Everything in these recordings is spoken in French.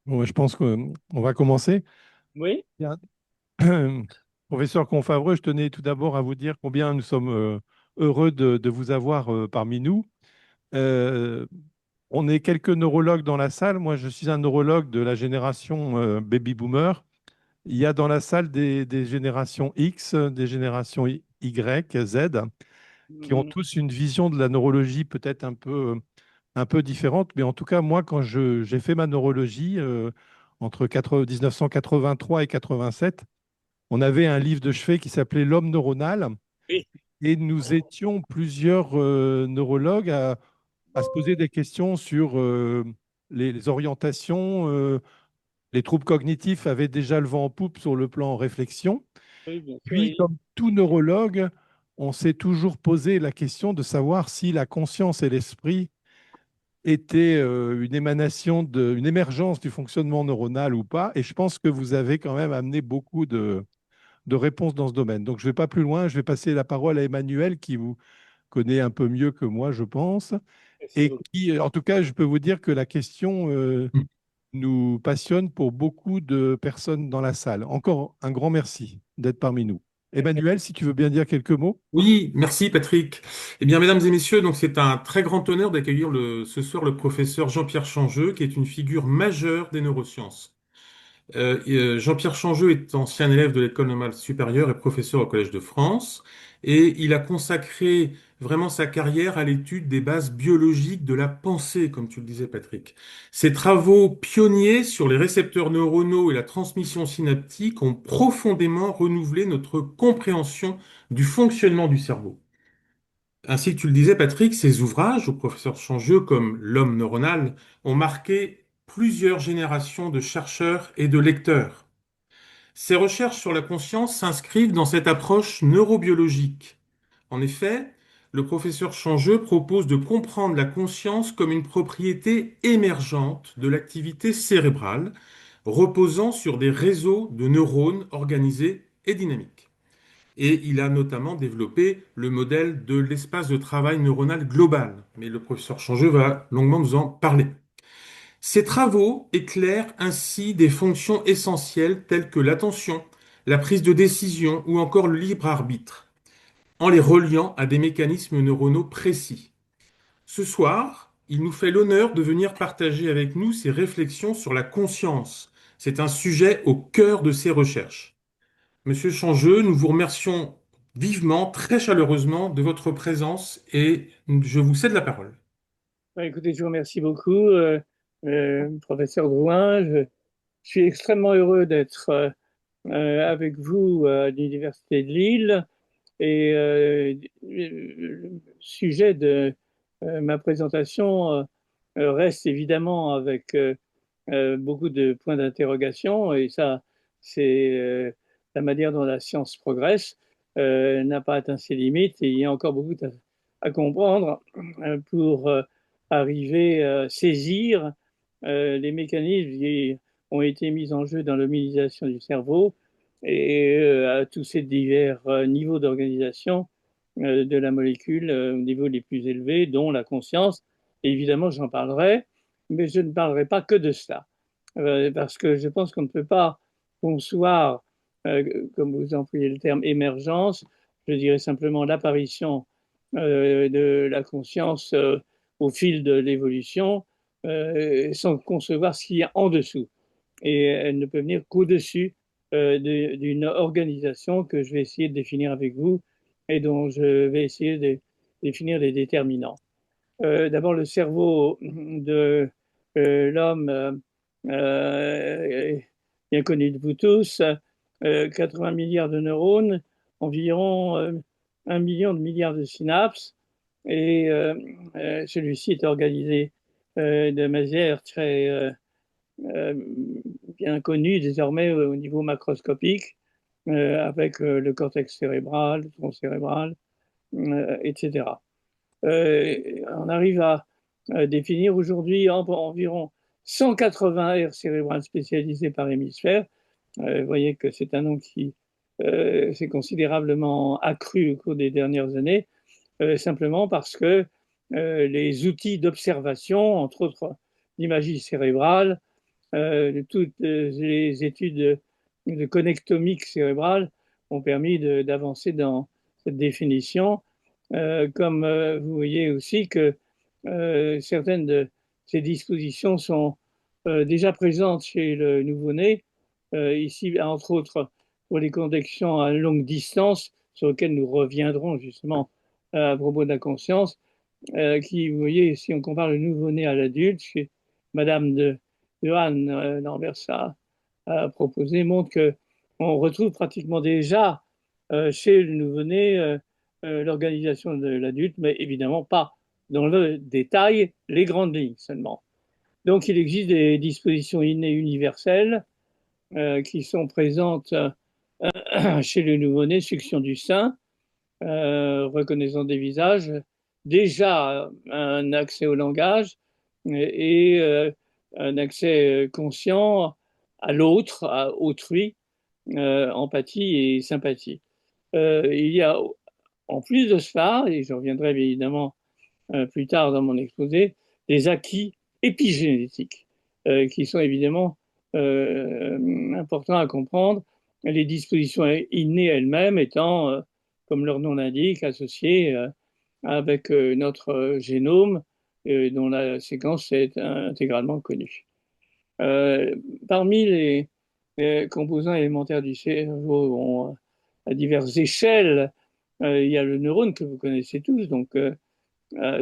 Bon, je pense qu'on va commencer. Oui. Bien. Professeur Confavreux, je tenais tout d'abord à vous dire combien nous sommes heureux de vous avoir parmi nous. Euh, on est quelques neurologues dans la salle. Moi, je suis un neurologue de la génération baby boomer. Il y a dans la salle des générations X, des générations Y, Z, qui ont Mhm. tous une vision de la neurologie peut-être un peu différente. Mais en tout cas, moi, quand j'ai fait ma neurologie entre 1983 et 87, on avait un livre de chevet qui s'appelait L'homme neuronal. Oui. Et nous étions plusieurs neurologues à se poser des questions sur les orientations. Les troubles cognitifs avaient déjà le vent en poupe sur le plan réflexion. Oui, bien sûr. Puis, comme tout neurologue, on s'est toujours posé la question de savoir si la conscience et l'esprit étaient une émanation une émergence du fonctionnement neuronal ou pas. Et je pense que vous avez quand même amené beaucoup de réponses dans ce domaine. Donc, je ne vais pas plus loin. Je vais passer la parole à Emmanuel, qui vous connaît un peu mieux que moi, je pense. Merci Et beaucoup. qui, en tout cas, je peux vous dire que la question nous passionne pour beaucoup de personnes dans la salle. Encore un grand merci d'être parmi nous. Emmanuel, si tu veux bien dire quelques mots. Oui, merci Patrick. Eh bien, mesdames et messieurs, donc c'est un très grand honneur d'accueillir ce soir le professeur Jean-Pierre Changeux, qui est une figure majeure des neurosciences. Jean-Pierre Changeux est ancien élève de l'École normale supérieure et professeur au Collège de France, et il a consacré vraiment sa carrière à l'étude des bases biologiques de la pensée, comme tu le disais Patrick. Ses travaux pionniers sur les récepteurs neuronaux et la transmission synaptique ont profondément renouvelé notre compréhension du fonctionnement du cerveau. Ainsi que tu le disais, Patrick, ces ouvrages au professeur Changeux, comme L'homme neuronal, ont marqué plusieurs générations de chercheurs et de lecteurs. Ces recherches sur la conscience s'inscrivent dans cette approche neurobiologique. En effet, le professeur Changeux propose de comprendre la conscience comme une propriété émergente de l'activité cérébrale, reposant sur des réseaux de neurones organisés et dynamiques. Et il a notamment développé le modèle de l'espace de travail neuronal global. Mais le professeur Changeux va longuement nous en parler. Ces travaux éclairent ainsi des fonctions essentielles telles que l'attention, la prise de décision ou encore le libre arbitre, en les reliant à des mécanismes neuronaux précis. Ce soir, il nous fait l'honneur de venir partager avec nous ses réflexions sur la conscience. C'est un sujet au cœur de ses recherches. Monsieur Changeux, nous vous remercions vivement, très chaleureusement de votre présence et je vous cède la parole. Écoutez, je vous remercie beaucoup, professeur Drouin. Je suis extrêmement heureux d'être avec vous à l'Université de Lille. Et le sujet de ma présentation reste évidemment avec beaucoup de points d'interrogation. Et ça, c'est la manière dont la science progresse n'a pas atteint ses limites. Et il y a encore beaucoup à comprendre pour arriver à saisir les mécanismes qui ont été mis en jeu dans l'hominisation du cerveau et à tous ces divers niveaux d'organisation de la molécule au niveau les plus élevés, dont la conscience. Et évidemment, j'en parlerai, mais je ne parlerai pas que de cela, parce que je pense qu'on ne peut pas concevoir, comme vous employez le terme, émergence, je dirais simplement l'apparition de la conscience au fil de l'évolution, sans concevoir ce qu'il y a en dessous. Et elle ne peut venir qu'au-dessus d'une organisation que je vais essayer de définir avec vous et dont je vais essayer de définir les déterminants. D'abord, le cerveau de l'homme bien connu de vous tous, 80 milliards de neurones, environ 1 million de milliards de synapses, et celui-ci est organisé de manière très euh, bien connue désormais au niveau macroscopique, avec le cortex cérébral, le tronc cérébral, etc. On arrive à définir aujourd'hui environ 180 aires cérébrales spécialisées par hémisphère. Vous voyez que c'est un nombre qui s'est considérablement accru au cours des dernières années, simplement parce que les outils d'observation, entre autres l'imagerie cérébrale, toutes les études de connectomique cérébrale ont permis d'avancer dans cette définition. Comme vous voyez aussi que certaines de ces dispositions sont déjà présentes chez le nouveau-né, ici entre autres pour les connexions à longue distance, sur lesquelles nous reviendrons justement à propos de la conscience, qui, vous voyez, si on compare le nouveau-né à l'adulte, chez Madame de Johan Lambert a proposé, montre qu'on retrouve pratiquement déjà chez le nouveau-né l'organisation de l'adulte, mais évidemment pas dans le détail, les grandes lignes seulement. Donc il existe des dispositions innées universelles qui sont présentes chez le nouveau-né, succion du sein, reconnaissance des visages, déjà un accès au langage et un accès conscient à l'autre, à autrui, empathie et sympathie. Il y a en plus de cela, et je reviendrai évidemment plus tard dans mon exposé, des acquis épigénétiques qui sont évidemment importants à comprendre, les dispositions innées elles-mêmes étant, comme leur nom l'indique, associées avec notre génome dont la séquence est intégralement connue. Parmi les composants élémentaires du cerveau à diverses échelles, il y a le neurone que vous connaissez tous, donc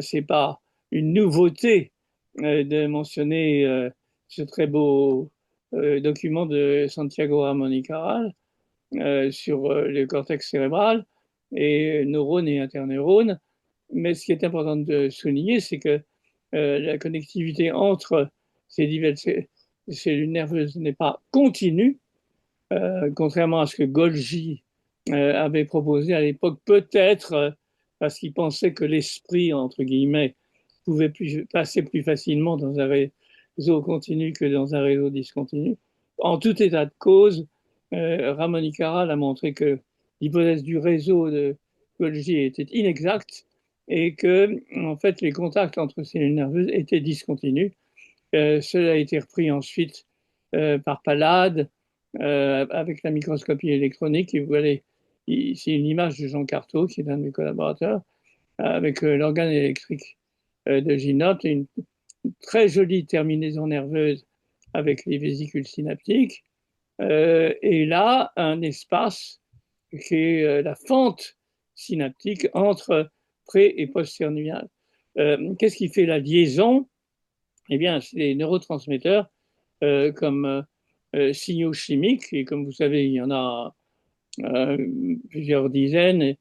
c'est pas une nouveauté de mentionner ce très beau document de Santiago Ramón y Cajal sur le cortex cérébral et neurones et interneurones. Mais ce qui est important de souligner, c'est que la connectivité entre ces diverses cellules nerveuses n'est pas continue, contrairement à ce que Golgi avait proposé à l'époque, peut-être parce qu'il pensait que l'esprit, entre guillemets, pouvait passer plus facilement dans un réseau continu que dans un réseau discontinu. En tout état de cause, Ramon y Cajal a montré que l'hypothèse du réseau de Golgi était inexacte et que, en fait, les contacts entre cellules nerveuses étaient discontinus. Cela a été repris ensuite par Palade avec la microscopie électronique. Et vous voyez ici une image de Jean Carteau, qui est un de mes collaborateurs, avec l'organe électrique de Ginotte, une très jolie terminaison nerveuse avec les vésicules synaptiques. Et là, un espace qui est la fente synaptique entre pré- et post-cernulaire. Qu'est-ce qui fait la liaison? Eh bien, c'est les neurotransmetteurs comme signaux chimiques, et comme vous savez, il y en a plusieurs dizaines,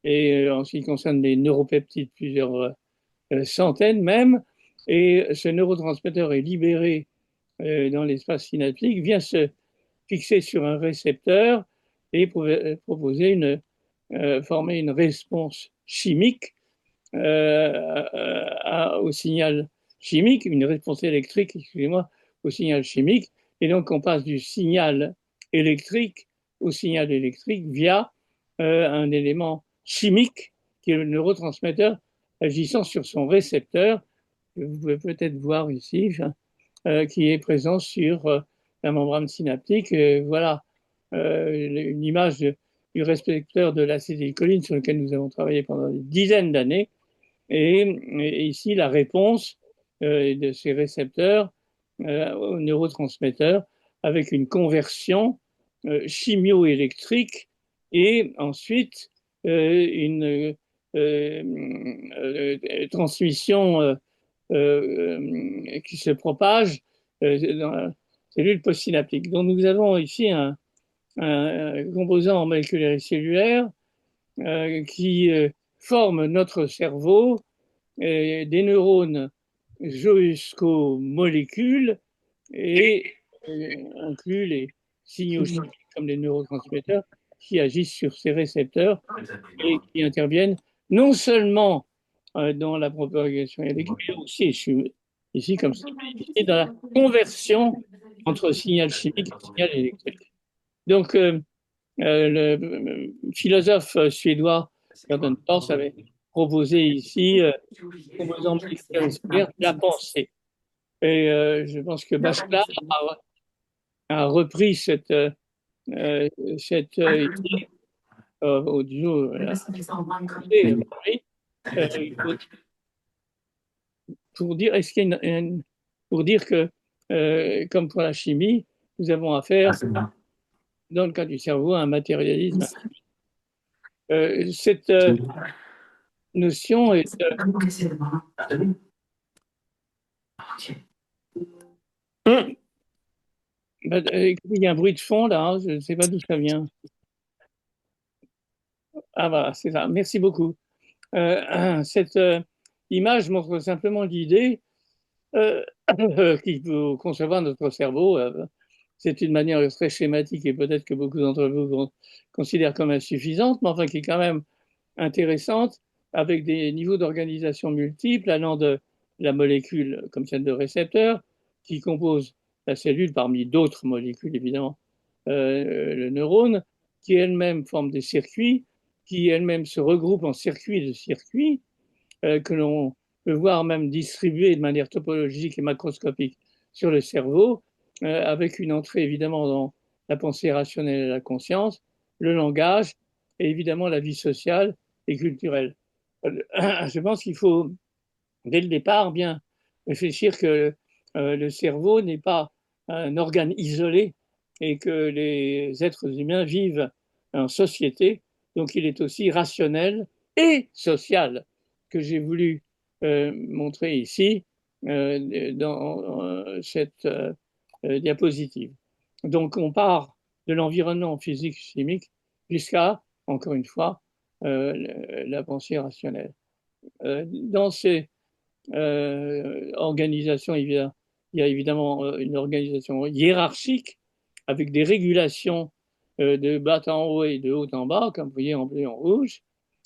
et en ce qui concerne les neuropeptides, plusieurs centaines même. Et ce neurotransmetteur est libéré dans l'espace synaptique, vient se fixer sur un récepteur et proposer former une réponse chimique au signal chimique, une réponse électrique, excusez-moi, au signal chimique. Et donc, on passe du signal électrique au signal électrique via un élément chimique qui est le neurotransmetteur agissant sur son récepteur, que vous pouvez peut-être voir ici, qui est présent sur la membrane synaptique. Voilà une image du récepteur de l'acétylcholine sur lequel nous avons travaillé pendant des dizaines d'années. Et ici, la réponse de ces récepteurs aux neurotransmetteurs avec une conversion chimio-électrique et ensuite une transmission qui se propage dans la cellule postsynaptique. Donc nous avons ici un composant moléculaire et cellulaire qui forme notre cerveau, des neurones jusqu'aux molécules et inclut les signaux chimiques comme les neurotransmetteurs qui agissent sur ces récepteurs et qui interviennent non seulement dans la propagation électrique, mais aussi ici comme ça, ici dans la conversion entre signal chimique et signal électrique. Donc, le philosophe suédois Gordon Thors avait proposé ici, composant moléculaire et cellulaire, la pensée. Et je pense que Bachelard a repris euh, idée, au duo, repris, euh, pour dire, est-ce qu'il y a pour dire que, comme pour la chimie, nous avons affaire, dans le cas du cerveau, à un matérialisme. Cette notion est. Écoutez, il y a un bruit de fond là, hein, je ne sais pas d'où ça vient. Ah voilà, c'est ça. Merci beaucoup. Cette image montre simplement l'idée euh, qu'il faut concevoir notre cerveau. C'est une manière très schématique et peut-être que beaucoup d'entre vous considèrent comme insuffisante, mais enfin qui est quand même intéressante, avec des niveaux d'organisation multiples, allant de la molécule comme celle de récepteur, qui compose la cellule parmi d'autres molécules, évidemment, le neurone, qui elle-même forme des circuits, qui elle-même se regroupent en circuits de circuits, que l'on peut voir même distribués de manière topologique et macroscopique sur le cerveau, avec une entrée évidemment dans la pensée rationnelle et la conscience, le langage et évidemment la vie sociale et culturelle. Je pense qu'il faut, dès le départ, bien réfléchir que le cerveau n'est pas un organe isolé et que les êtres humains vivent en société, donc il est aussi rationnel et social, que j'ai voulu montrer ici dans cette diapositive. Donc on part de l'environnement physique-chimique jusqu'à, encore une fois, la pensée rationnelle. Dans ces organisations, il y a évidemment une organisation hiérarchique avec des régulations de bas en haut et de haut en bas, comme vous voyez en bleu et en rouge,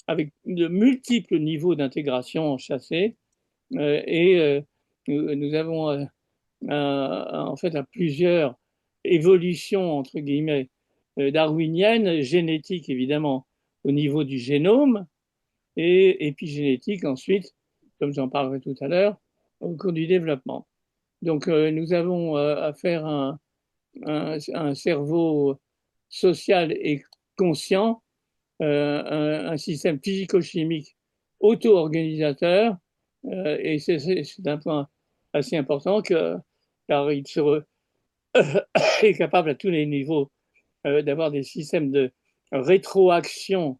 avec de multiples niveaux d'intégration chassés. Et nous avons en fait à plusieurs évolutions, entre guillemets, darwiniennes, génétiques évidemment au niveau du génome, et épigénétique ensuite, comme j'en parlerai tout à l'heure, au cours du développement. Donc nous avons affaire à un cerveau social et conscient, un système physico-chimique auto-organisateur, et c'est un point assez important car il est capable à tous les niveaux d'avoir des systèmes de rétroaction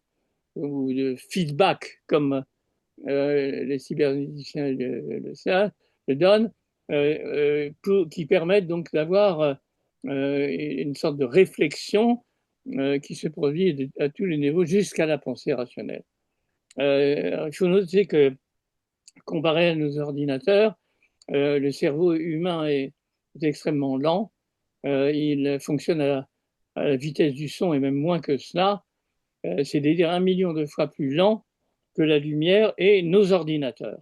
ou de feedback, comme les cybernéticiens le donnent, qui permettent donc d'avoir une sorte de réflexion qui se produit à tous les niveaux jusqu'à la pensée rationnelle. Il faut noter que, comparé à nos ordinateurs, le cerveau humain est extrêmement lent. Il fonctionne à la vitesse du son et même moins que cela. C'est-à-dire 1 million de fois plus lent que la lumière et nos ordinateurs.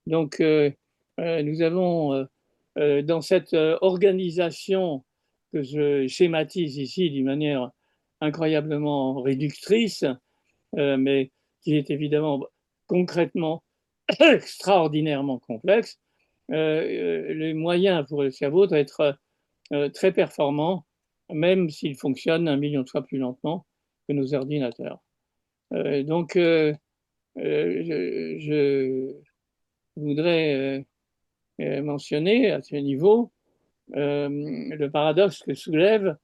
Donc, nous avons dans cette organisation que je schématise ici d'une manière incroyablement réductrice, mais qui est évidemment concrètement extraordinairement complexe, les moyens pour le cerveau doivent être très performants, même s'il fonctionne 1 million de fois plus lentement que nos ordinateurs. Donc, je voudrais mentionner à ce niveau le paradoxe que soulève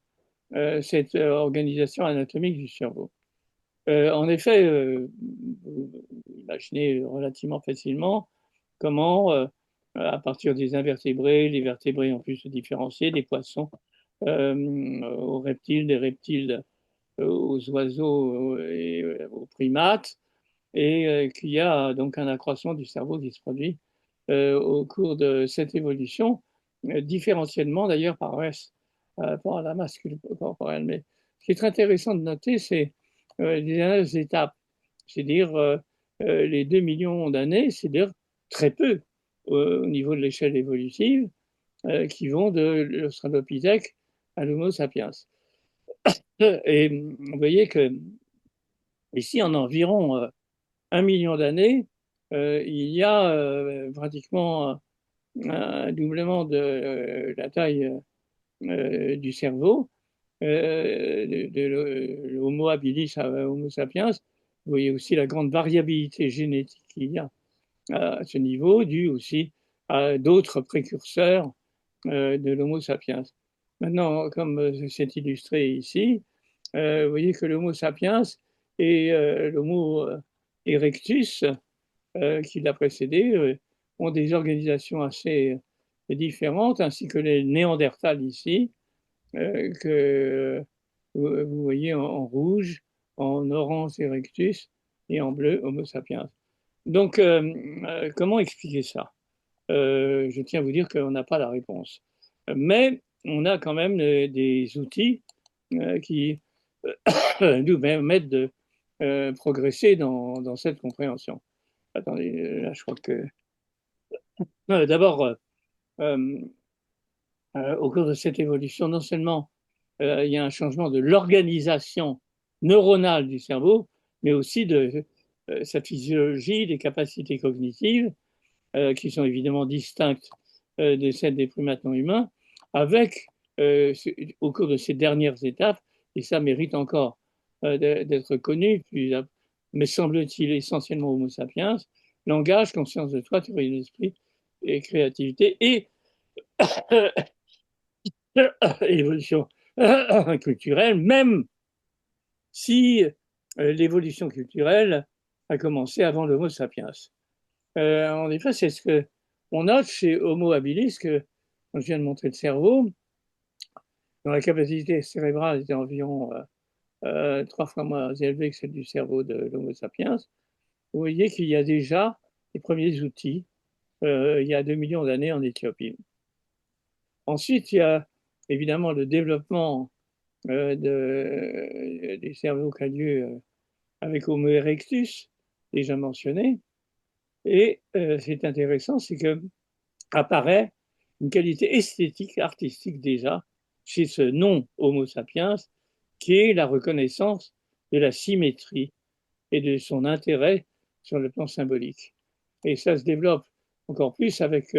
cette organisation anatomique du cerveau. En effet, vous imaginez relativement facilement comment, à partir des invertébrés, les vertébrés ont pu se différencier, des poissons aux reptiles, des reptiles aux oiseaux et aux primates, et qu'il y a donc un accroissement du cerveau qui se produit au cours de cette évolution, différentiellement d'ailleurs par rapport à la masse corporelle. Mais ce qui est très intéressant de noter, c'est les dernières étapes, c'est-à-dire les 2 millions d'années, c'est-à-dire très peu au niveau de l'échelle évolutive, qui vont de l'Australopithèque à l'Homo sapiens. Et vous voyez que ici, en environ 1 million d'années, il y a pratiquement un doublement de la taille du cerveau, de l'Homo habilis à Homo sapiens. Vous voyez aussi la grande variabilité génétique qu'il y a à ce niveau, dû aussi à d'autres précurseurs de l'Homo sapiens. Maintenant, comme c'est illustré ici, vous voyez que l'Homo sapiens et l'Homo erectus, qui l'a précédé, ont des organisations assez différentes, ainsi que les Néandertals ici, que vous voyez en rouge, en orange erectus et en bleu Homo sapiens. Donc, comment expliquer ça? Je tiens à vous dire qu'on n'a pas la réponse. Mais on a quand même des outils qui nous permettent de progresser dans cette compréhension. Attendez, là, je crois que. D'abord, au cours de cette évolution, non seulement il y a un changement de l'organisation neuronale du cerveau, mais aussi de sa physiologie, des capacités cognitives, qui sont évidemment distinctes de celles des primates non humains, avec, au cours de ces dernières étapes, et ça mérite encore d'être connu, mais semble-t-il essentiellement Homo sapiens, langage, conscience de soi, théorie de l'esprit et créativité, et évolution culturelle, même si l'évolution culturelle a commencé avant l'Homo sapiens. En effet, c'est ce que on note chez Homo habilis, que quand je viens de montrer le cerveau, dont la capacité cérébrale était environ 3 fois moins élevée que celle du cerveau de l'Homo sapiens. Vous voyez qu'il y a déjà les premiers outils il y a 2 millions d'années en Éthiopie. Ensuite, il y a évidemment le développement des cerveaux qui a lieu avec Homo erectus, déjà mentionné. Et c'est intéressant, c'est que apparaît une qualité esthétique, artistique déjà, chez ce non-Homo sapiens, qui est la reconnaissance de la symétrie et de son intérêt sur le plan symbolique. Et ça se développe encore plus avec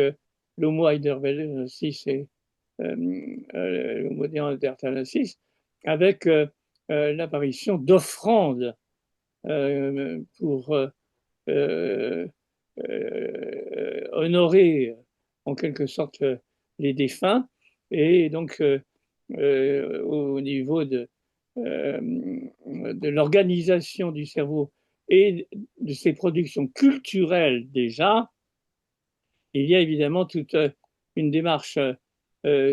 l'Homo heidelbergensis et l'Homo neanderthalensis, avec l'apparition d'offrandes pour honorer en quelque sorte les défunts. Et donc, au niveau de l'organisation du cerveau et de ses productions culturelles déjà, il y a évidemment toute une démarche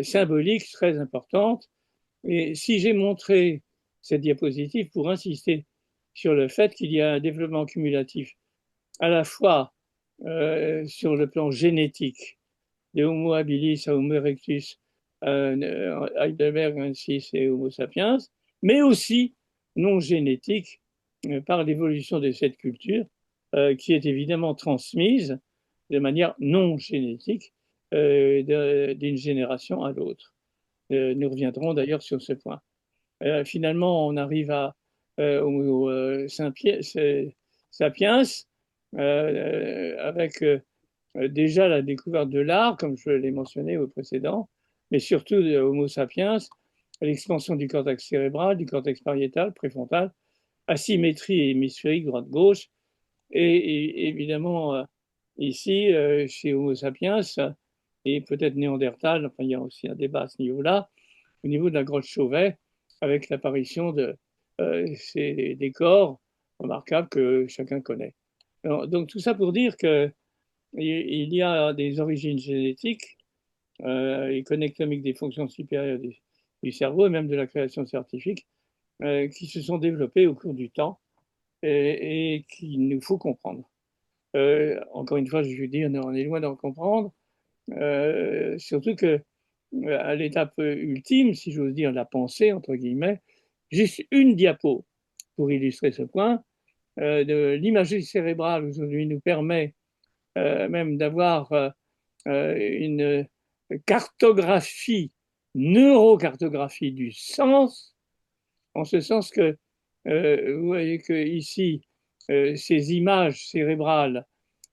symbolique très importante. Et si j'ai montré cette diapositive pour insister sur le fait qu'il y a un développement cumulatif à la fois sur le plan génétique, de Homo habilis à Homo erectus, Heidelbergensis et Homo sapiens, mais aussi non génétique par l'évolution de cette culture qui est évidemment transmise de manière non génétique d'une génération à l'autre. Nous reviendrons d'ailleurs sur ce point. Finalement, on arrive à Homo sapiens avec déjà la découverte de l'art, comme je l'ai mentionné au précédent, mais surtout de Homo sapiens, l'expansion du cortex cérébral, du cortex pariétal, préfrontal, asymétrie hémisphérique droite-gauche, et évidemment, ici, chez Homo sapiens, et peut-être Néandertal, enfin, il y a aussi un débat à ce niveau-là, au niveau de la grotte Chauvet, avec l'apparition ces décors remarquables que chacun connaît. Alors, donc tout ça pour dire que il y a des origines génétiques et connectomiques des fonctions supérieures du cerveau et même de la création scientifique qui se sont développées au cours du temps et qu'il nous faut comprendre. Encore une fois, je veux dire, on est loin d'en comprendre, surtout que à l'étape ultime, si j'ose dire, la pensée, entre guillemets, juste une diapo pour illustrer ce point, de l'imagerie cérébrale aujourd'hui nous permet même d'avoir une cartographie, neurocartographie du sens, en ce sens que vous voyez que ici, ces images cérébrales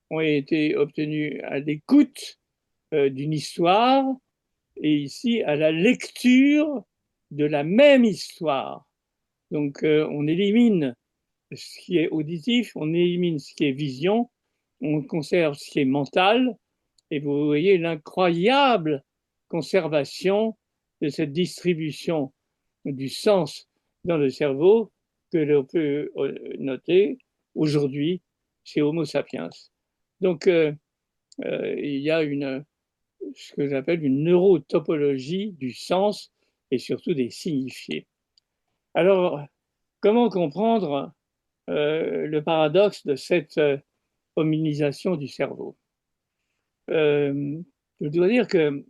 ont été obtenues à l'écoute d'une histoire et ici à la lecture de la même histoire. Donc on élimine ce qui est auditif, on élimine ce qui est vision, on conserve ce qui est mental, et vous voyez l'incroyable conservation de cette distribution du sens dans le cerveau que l'on peut noter aujourd'hui chez Homo sapiens. Donc, il y a ce que j'appelle une neurotopologie du sens et surtout des signifiés. Alors, comment comprendre le paradoxe de cette hominisation du cerveau? Je dois dire que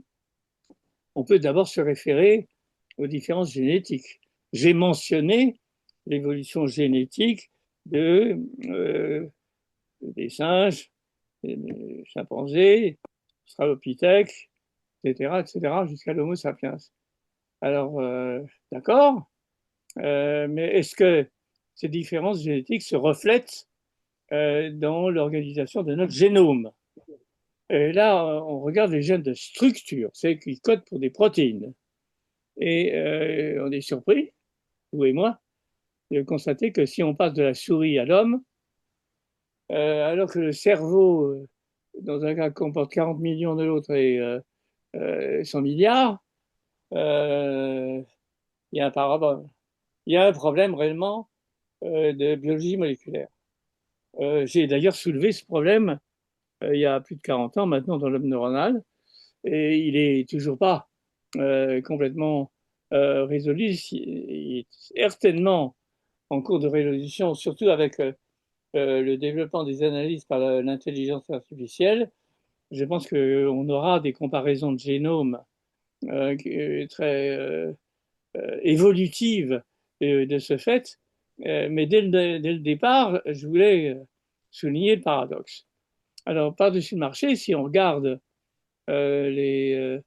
on peut d'abord se référer aux différences génétiques. J'ai mentionné l'évolution génétique des singes, des chimpanzés, Australopithèques, etc., etc., jusqu'à l'Homo sapiens. Alors, d'accord, mais est-ce que ces différences génétiques se reflètent dans l'organisation de notre génome? Et là, on regarde les gènes de structure, c'est qui codent pour des protéines. Et on est surpris, vous et moi, de constater que si on passe de la souris à l'homme, alors que le cerveau, dans un cas, comporte 40 millions, de l'autre et 100 milliards, il y a un problème. Il y a un problème réellement de biologie moléculaire. J'ai d'ailleurs soulevé ce problème il y a plus de 40 ans maintenant dans l'homme neuronal, et il n'est toujours pas complètement résolu. Il est certainement en cours de résolution, surtout avec le développement des analyses par l'intelligence artificielle. Je pense qu'on aura des comparaisons de génomes très évolutives de ce fait. Mais dès le départ, je voulais souligner le paradoxe. Alors, par-dessus le marché, si on regarde la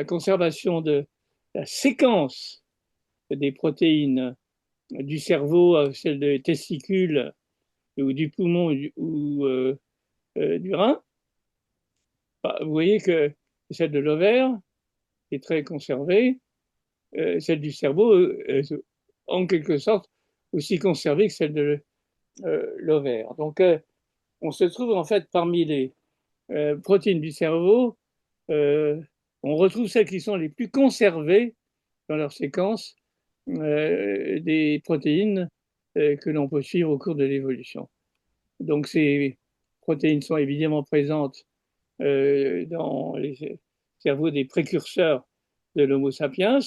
conservation de la séquence des protéines du cerveau, celle des testicules ou du poumon du rein, bah, vous voyez que celle de l'ovaire est très conservée, celle du cerveau est en quelque sorte aussi conservée que celle de l'ovaire. Donc on se trouve en fait parmi les protéines du cerveau, euh, on retrouve celles qui sont les plus conservées dans leur séquence des protéines que l'on peut suivre au cours de l'évolution. Donc ces protéines sont évidemment présentes dans les cerveaux des précurseurs de l'Homo sapiens.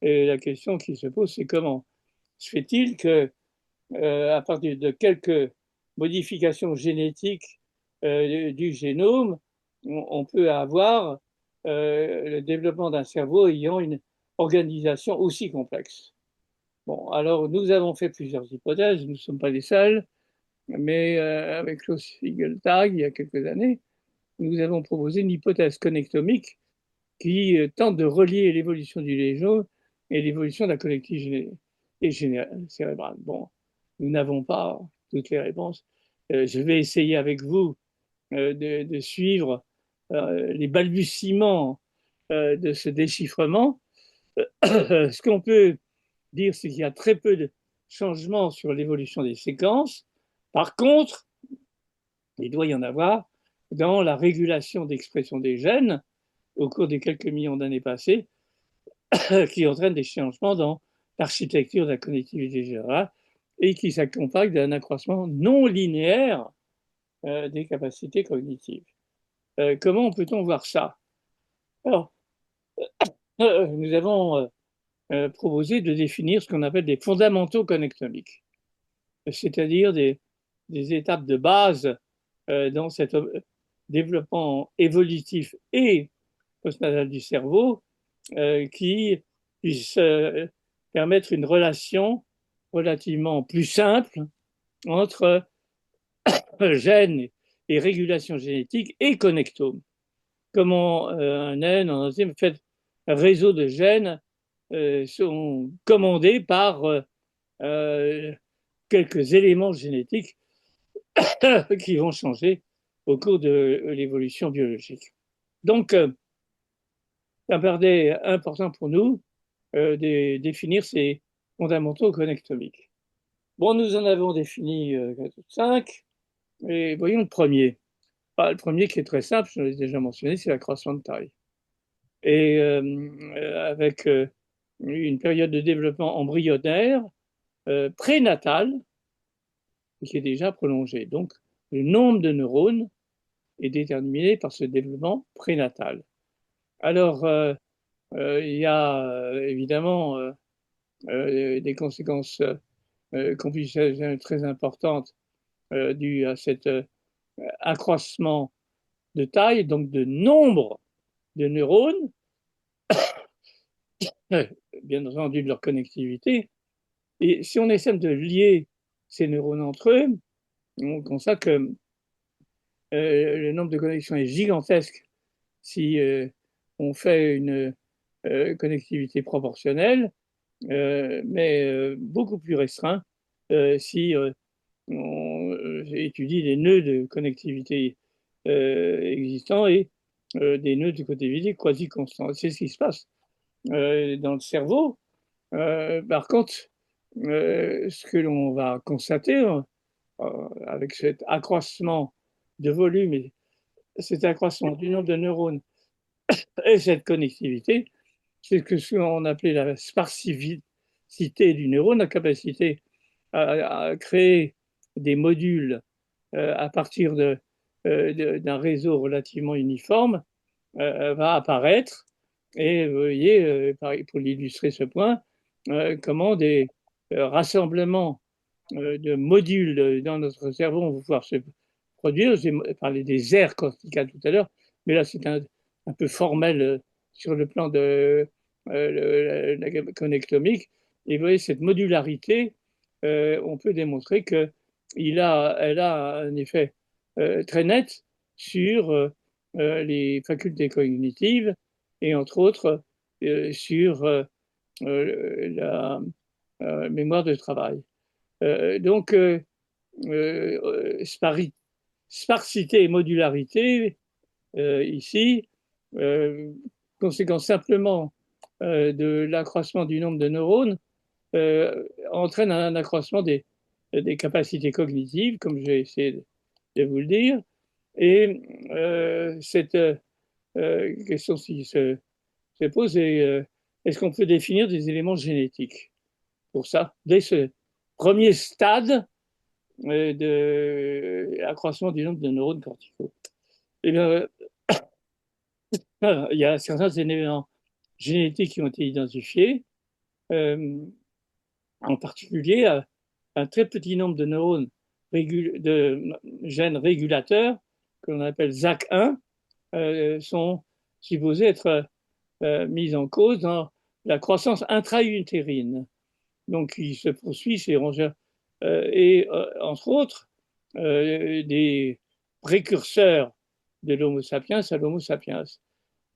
Et la question qui se pose, c'est comment se fait-il que, à partir de quelques modifications génétiques du génome, on peut avoir le développement d'un cerveau ayant une organisation aussi complexe. Bon, alors nous avons fait plusieurs hypothèses, nous ne sommes pas les seuls, mais avec Klaus Figeltag, il y a quelques années, nous avons proposé une hypothèse connectomique qui tente de relier l'évolution du lésion et l'évolution de la connectivité cérébrale. Bon, nous n'avons pas toutes les réponses. Je vais essayer avec vous de suivre les balbutiements de ce déchiffrement. Ce qu'on peut dire, c'est qu'il y a très peu de changements sur l'évolution des séquences. Par contre, il doit y en avoir dans la régulation d'expression des gènes au cours des quelques millions d'années passées, qui entraînent des changements dans l'architecture de la connectivité générale et qui s'accompagnent d'un accroissement non linéaire des capacités cognitives. Comment peut-on voir ça? Alors, nous avons proposé de définir ce qu'on appelle des fondamentaux connectomiques, c'est-à-dire des étapes de base dans cet développement évolutif et postnatal du cerveau qui puisse permettre une relation relativement plus simple entre gènes et régulation génétique et connectome. Comment un gène, en fait, un réseau de gènes sont commandés par quelques éléments génétiques qui vont changer au cours de l'évolution biologique. Donc, ça me paraît important pour nous de définir ces fondamentaux connectomiques. Bon, nous en avons défini 5, et voyons le premier. Le premier qui est très simple, je l'ai déjà mentionné, c'est l'accroissement de taille. Et avec une période de développement embryonnaire prénatale qui est déjà prolongée. Donc, le nombre de neurones est déterminé par ce développement prénatal. Alors, il y a évidemment des conséquences computationnelles très importantes dues à cet accroissement de taille, donc de nombre de neurones, bien entendu de leur connectivité. Et si on essaie de lier ces neurones entre eux, on constate que le nombre de connexions est gigantesque si on fait une connectivité proportionnelle, mais beaucoup plus restreint si on étudie les nœuds de connectivité existants et des nœuds de connectivité quasi constants. C'est ce qui se passe dans le cerveau. Par contre, ce que l'on va constater avec cet accroissement de volume et cet accroissement du nombre de neurones et cette connectivité, c'est ce qu'on appelait la sparsificité du neurone, la capacité à créer des modules à partir d'un réseau relativement uniforme va apparaître. Et vous voyez, pour illustrer ce point, comment des rassemblements de modules dans notre cerveau vont pouvoir se produire. J'ai parlé des aires corticales tout à l'heure, mais là c'est un peu formel sur le plan de la connectomique. Et vous voyez, cette modularité, on peut démontrer qu'elle a un effet très net sur les facultés cognitives et entre autres sur la mémoire de travail. Donc, sparcité et modularité, ici, conséquence simplement de l'accroissement du nombre de neurones, entraîne un accroissement des capacités cognitives, comme j'ai essayé de vous le dire. Et cette question qui se pose est est-ce qu'on peut définir des éléments génétiques pour ça, dès ce premier stade de l'accroissement du nombre de neurones corticaux? Eh bien, il y a certains éléments génétiques qui ont été identifiés, euh, en particulier un très petit nombre de neurones, de gènes régulateurs, que l'on appelle ZAC1, sont supposés être mis en cause dans la croissance intra-utérine. Donc, il se poursuit chez rongeurs et, entre autres, des précurseurs de l'Homo sapiens à l'Homo sapiens.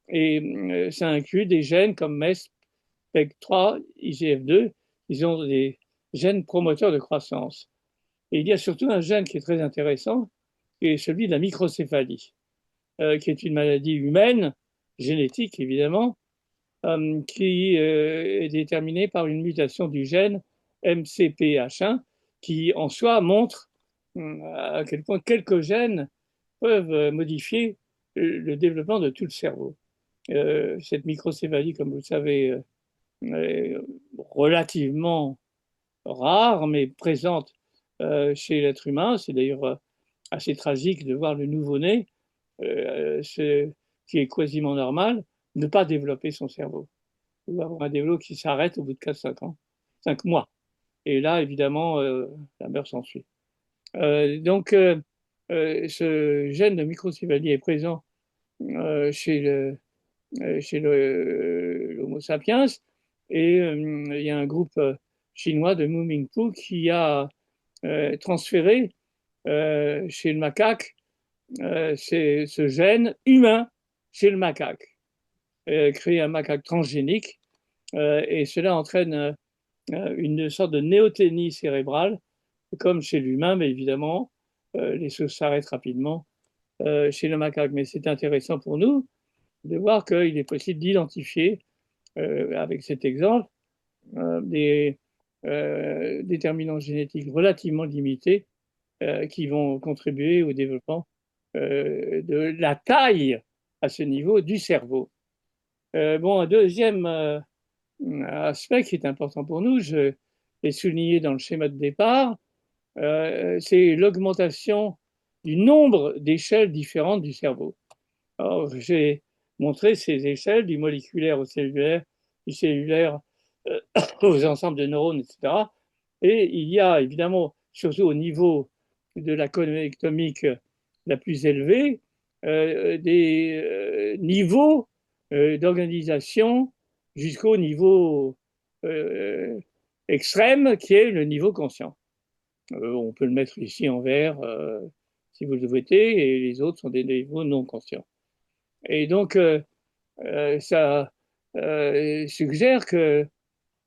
Et ça inclut des gènes comme MESPEC3, IGF2, ils ont des gènes promoteurs de croissance. Et il y a surtout un gène qui est très intéressant, qui est celui de la microcéphalie, qui est une maladie humaine, génétique évidemment, qui est déterminée par une mutation du gène MCPH1, qui en soi montre à quel point quelques gènes peuvent modifier le développement de tout le cerveau. Cette microcéphalie, comme vous le savez, est relativement rare, mais présente chez l'être humain. C'est d'ailleurs assez tragique de voir le nouveau-né, ce qui est quasiment normal, ne pas développer son cerveau. Ou avoir un développement qui s'arrête au bout de 4-5 ans, 5 mois. Et là, évidemment, la mort s'ensuit. Donc, ce gène de microcéphalie est présent chez l'Homo sapiens. Et il y a un groupe chinois de Mu Mingpu qui a transféré chez le macaque ce gène humain chez le macaque, créé un macaque transgénique, et cela entraîne une sorte de néothénie cérébrale, comme chez l'humain, mais évidemment, les choses s'arrêtent rapidement chez le macaque. Mais c'est intéressant pour nous de voir qu'il est possible d'identifier, avec cet exemple, des déterminants génétiques relativement limités qui vont contribuer au développement de la taille à ce niveau du cerveau. Bon, un deuxième aspect qui est important pour nous, je l'ai souligné dans le schéma de départ, c'est l'augmentation du nombre d'échelles différentes du cerveau. Alors, j'ai montré ces échelles du moléculaire au cellulaire, du cellulaire aux ensembles de neurones, etc. Et il y a évidemment, surtout au niveau de la connectomique la plus élevée, des niveaux d'organisation jusqu'au niveau euh, extrême qui est le niveau conscient. On peut le mettre ici en vert si vous le souhaitez, et les autres sont des niveaux non conscients. Et donc, ça suggère que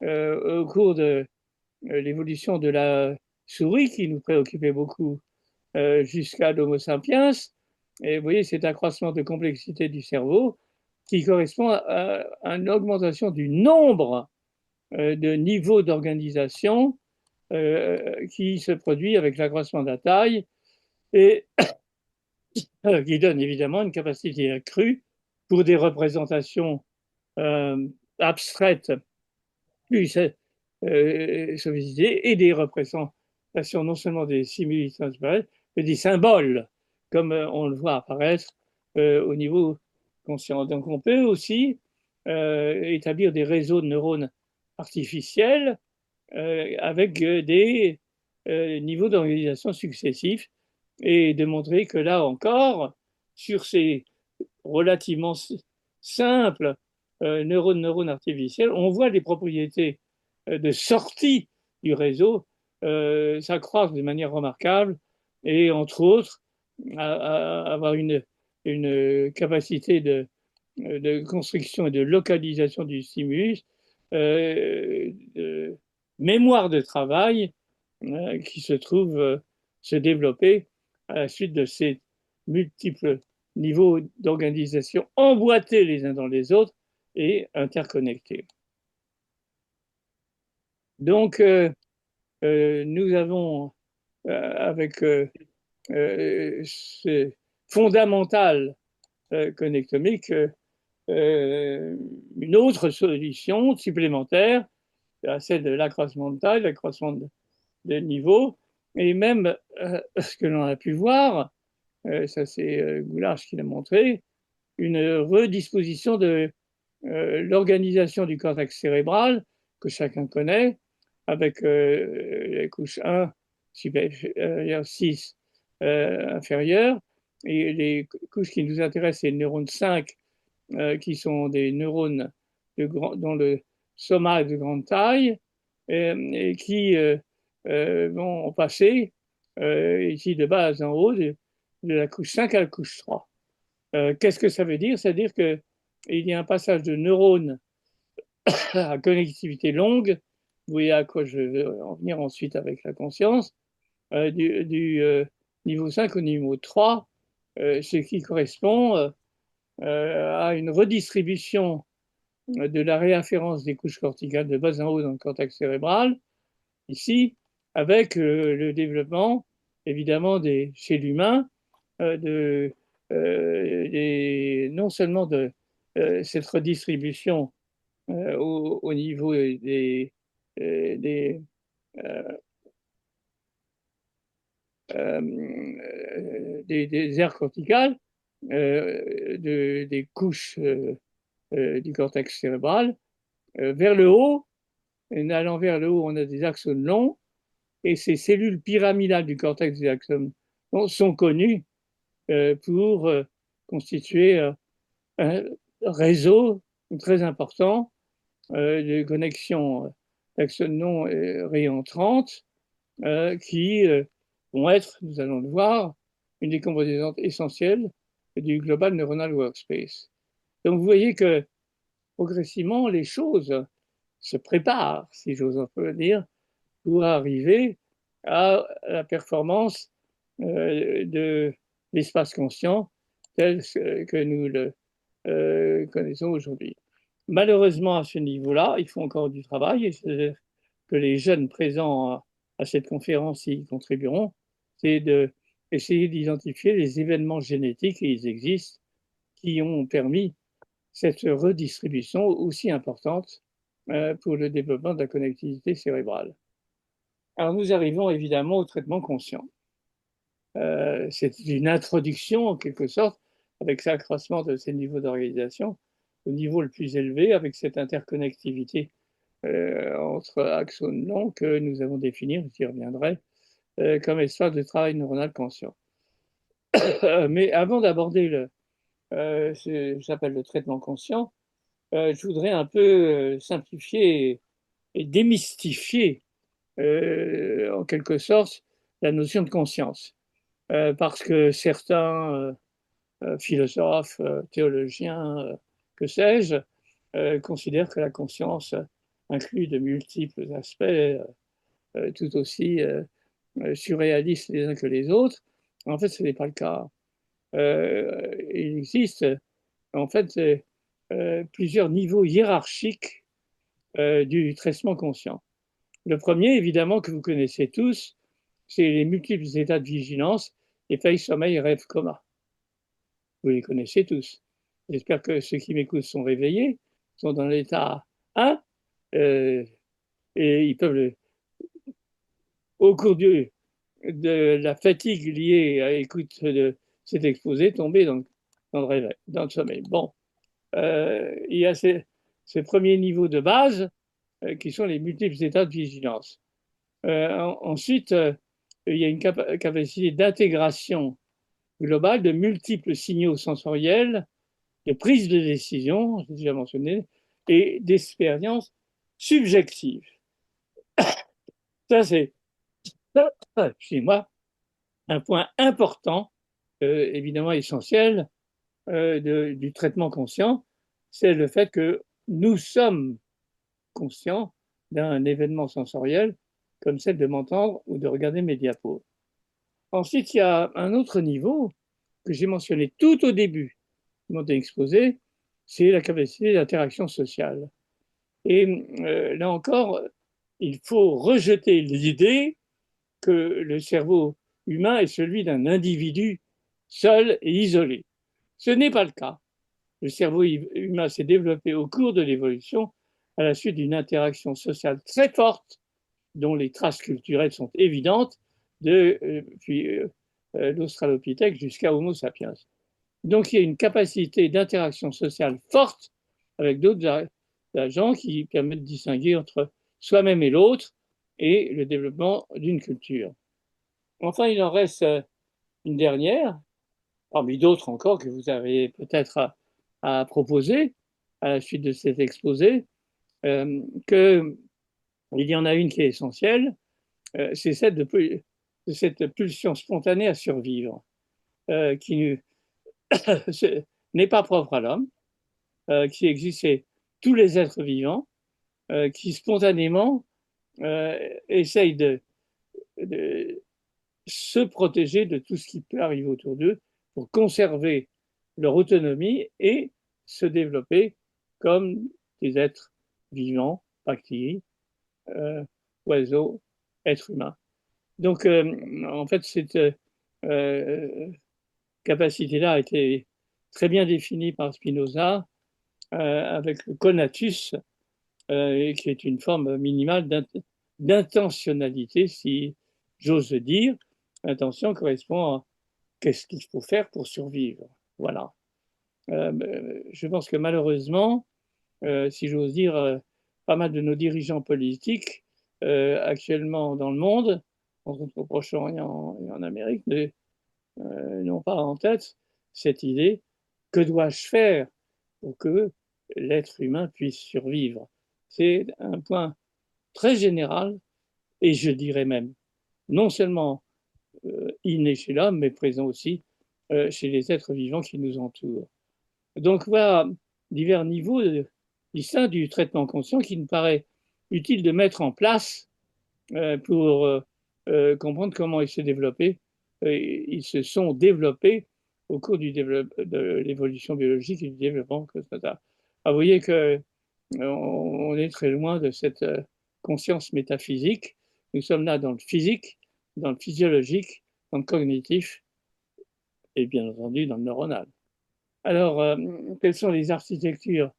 au cours de l'évolution de la souris, qui nous préoccupait beaucoup jusqu'à l'Homo sapiens, et vous voyez cet accroissement de complexité du cerveau qui correspond à une augmentation du nombre de niveaux d'organisation qui se produit avec l'accroissement de la taille et qui donne évidemment une capacité accrue pour des représentations abstraites plus sophistiquées et des représentations non seulement des similitudes, mais des symboles, comme on le voit apparaître au niveau conscient. Donc on peut aussi établir des réseaux de neurones artificiels avec des niveaux d'organisation successifs et de montrer que là encore, sur ces relativement simples neurones artificiels, on voit les propriétés de sortie du réseau s'accroître de manière remarquable et entre autres avoir une capacité de construction et de localisation du stimulus, de mémoire de travail qui se trouve se développer à la suite de ces multiples niveaux d'organisation emboîtés les uns dans les autres et interconnectés. Donc, nous avons, avec ce fondamental connectomique, une autre solution supplémentaire à celle de l'accroissement de taille, l'accroissement de niveau, et même ce que l'on a pu voir, ça c'est Goulard qui l'a montré, une redisposition de l'organisation du cortex cérébral que chacun connaît, avec les couches 1 supérieure, 6 inférieures, et les couches qui nous intéressent, c'est les neurones 5, qui sont des neurones dont le soma est de grande taille, et qui vont passer ici de bas en haut, de la couche 5 à la couche 3. Qu'est-ce que ça veut dire? Ça veut dire qu'il y a un passage de neurones à connectivité longue, vous voyez à quoi je veux en venir ensuite avec la conscience, du niveau 5 au niveau 3, ce qui correspond à une redistribution de la réafférence des couches corticales de bas en haut dans le cortex cérébral, ici, avec le développement, évidemment, chez l'humain, non seulement de cette redistribution au niveau des aires corticales, des couches du cortex cérébral, vers le haut. En allant vers le haut, on a des axones longs, et ces cellules pyramidales du cortex des axones longs sont connues pour constituer un réseau très important de connexions d'axones non réentrantes qui vont être, nous allons le voir, une des composantes essentielles du Global Neuronal Workspace. Donc vous voyez que progressivement, les choses se préparent, si j'ose un peu dire, pour arriver à la performance de l'espace conscient tel que nous le connaissons aujourd'hui. Malheureusement, à ce niveau-là, il faut encore du travail, et c'est que les jeunes présents à cette conférence y contribueront, c'est d'essayer d'identifier les événements génétiques, et ils existent, qui ont permis cette redistribution aussi importante pour le développement de la connectivité cérébrale. Alors nous arrivons évidemment au traitement conscient. C'est une introduction en quelque sorte, avec l'accroissement de ces niveaux d'organisation au niveau le plus élevé, avec cette interconnectivité entre axones longs que nous avons définis, j'y reviendrai, comme espace de travail neuronal conscient. Mais avant d'aborder ce que j'appelle le traitement conscient, je voudrais un peu simplifier et démystifier, en quelque sorte, la notion de conscience. Parce que certains philosophes, théologiens, que sais-je, considèrent que la conscience inclut de multiples aspects tout aussi surréalistes les uns que les autres. En fait, ce n'est pas le cas. Il existe en fait plusieurs niveaux hiérarchiques du traitement conscient. Le premier, évidemment, que vous connaissez tous, c'est les multiples états de vigilance, éveil, sommeil, rêve, coma. Vous les connaissez tous. J'espère que ceux qui m'écoutent sont réveillés, sont dans l'état 1, et ils peuvent, au cours de la fatigue liée à l'écoute de cet exposé, tomber dans le réveil, dans le sommeil. Bon, il y a ces premiers niveaux de base qui sont les multiples états de vigilance. Ensuite, il y a une capacité d'intégration globale de multiples signaux sensoriels, de prise de décision, j'ai déjà mentionné, et d'expérience subjective. Ça, c'est, excusez-moi, un point important, évidemment essentiel, du traitement conscient, c'est le fait que nous sommes conscients d'un événement sensoriel comme celle de m'entendre ou de regarder mes diapos. Ensuite, il y a un autre niveau que j'ai mentionné tout au début de mon exposé, c'est la capacité d'interaction sociale. Et là encore, il faut rejeter l'idée que le cerveau humain est celui d'un individu seul et isolé. Ce n'est pas le cas. Le cerveau humain s'est développé au cours de l'évolution à la suite d'une interaction sociale très forte, dont les traces culturelles sont évidentes, depuis l'Australopithèque jusqu'à Homo sapiens. Donc il y a une capacité d'interaction sociale forte avec d'autres agents qui permettent de distinguer entre soi-même et l'autre et le développement d'une culture. Enfin, il en reste une dernière, parmi d'autres encore que vous avez peut-être à proposer à la suite de cet exposé, qu'il y en a une qui est essentielle, c'est celle de cette pulsion spontanée à survivre, qui n'est pas propre à l'homme, qui existe chez tous les êtres vivants, qui spontanément essayent de se protéger de tout ce qui peut arriver autour d'eux pour conserver leur autonomie et se développer comme des êtres vivants, bactéries, oiseaux, êtres humains. Donc, en fait, cette capacité-là a été très bien définie par Spinoza avec le conatus, qui est une forme minimale d'intentionnalité, si j'ose dire. L'intention correspond à qu'est-ce qu'il faut faire pour survivre. Voilà. Je pense que malheureusement, si j'ose dire, pas mal de nos dirigeants politiques actuellement dans le monde, entre autres au Proche-Orient et en Amérique, n'ont pas en tête cette idée: que dois-je faire pour que l'être humain puisse survivre? C'est un point très général, et je dirais même non seulement inné chez l'homme, mais présent aussi chez les êtres vivants qui nous entourent. Donc voilà divers niveaux distincts du traitement conscient qui nous paraît utile de mettre en place pour comprendre comment il s'est développé. Ils se sont développés au cours de l'évolution biologique et du développement que ça a. Vous voyez que on est très loin de cette conscience métaphysique. Nous sommes là dans le physique, dans le physiologique, dans le cognitif et bien entendu dans le neuronal. Alors, quelles sont les architectures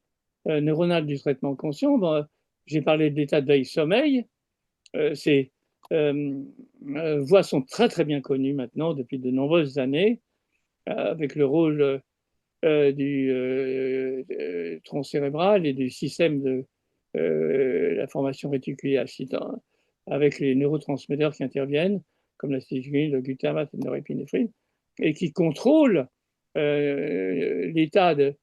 neuronales du traitement conscient? Bon, j'ai parlé de l'état de veille-sommeil. Ces voies sont très très bien connues maintenant depuis de nombreuses années, avec le rôle du tronc cérébral et du système de la formation réticulaire avec les neurotransmetteurs qui interviennent, comme l'acétylcholine, le glutamate et la norépinéphrine, et qui contrôlent l'état de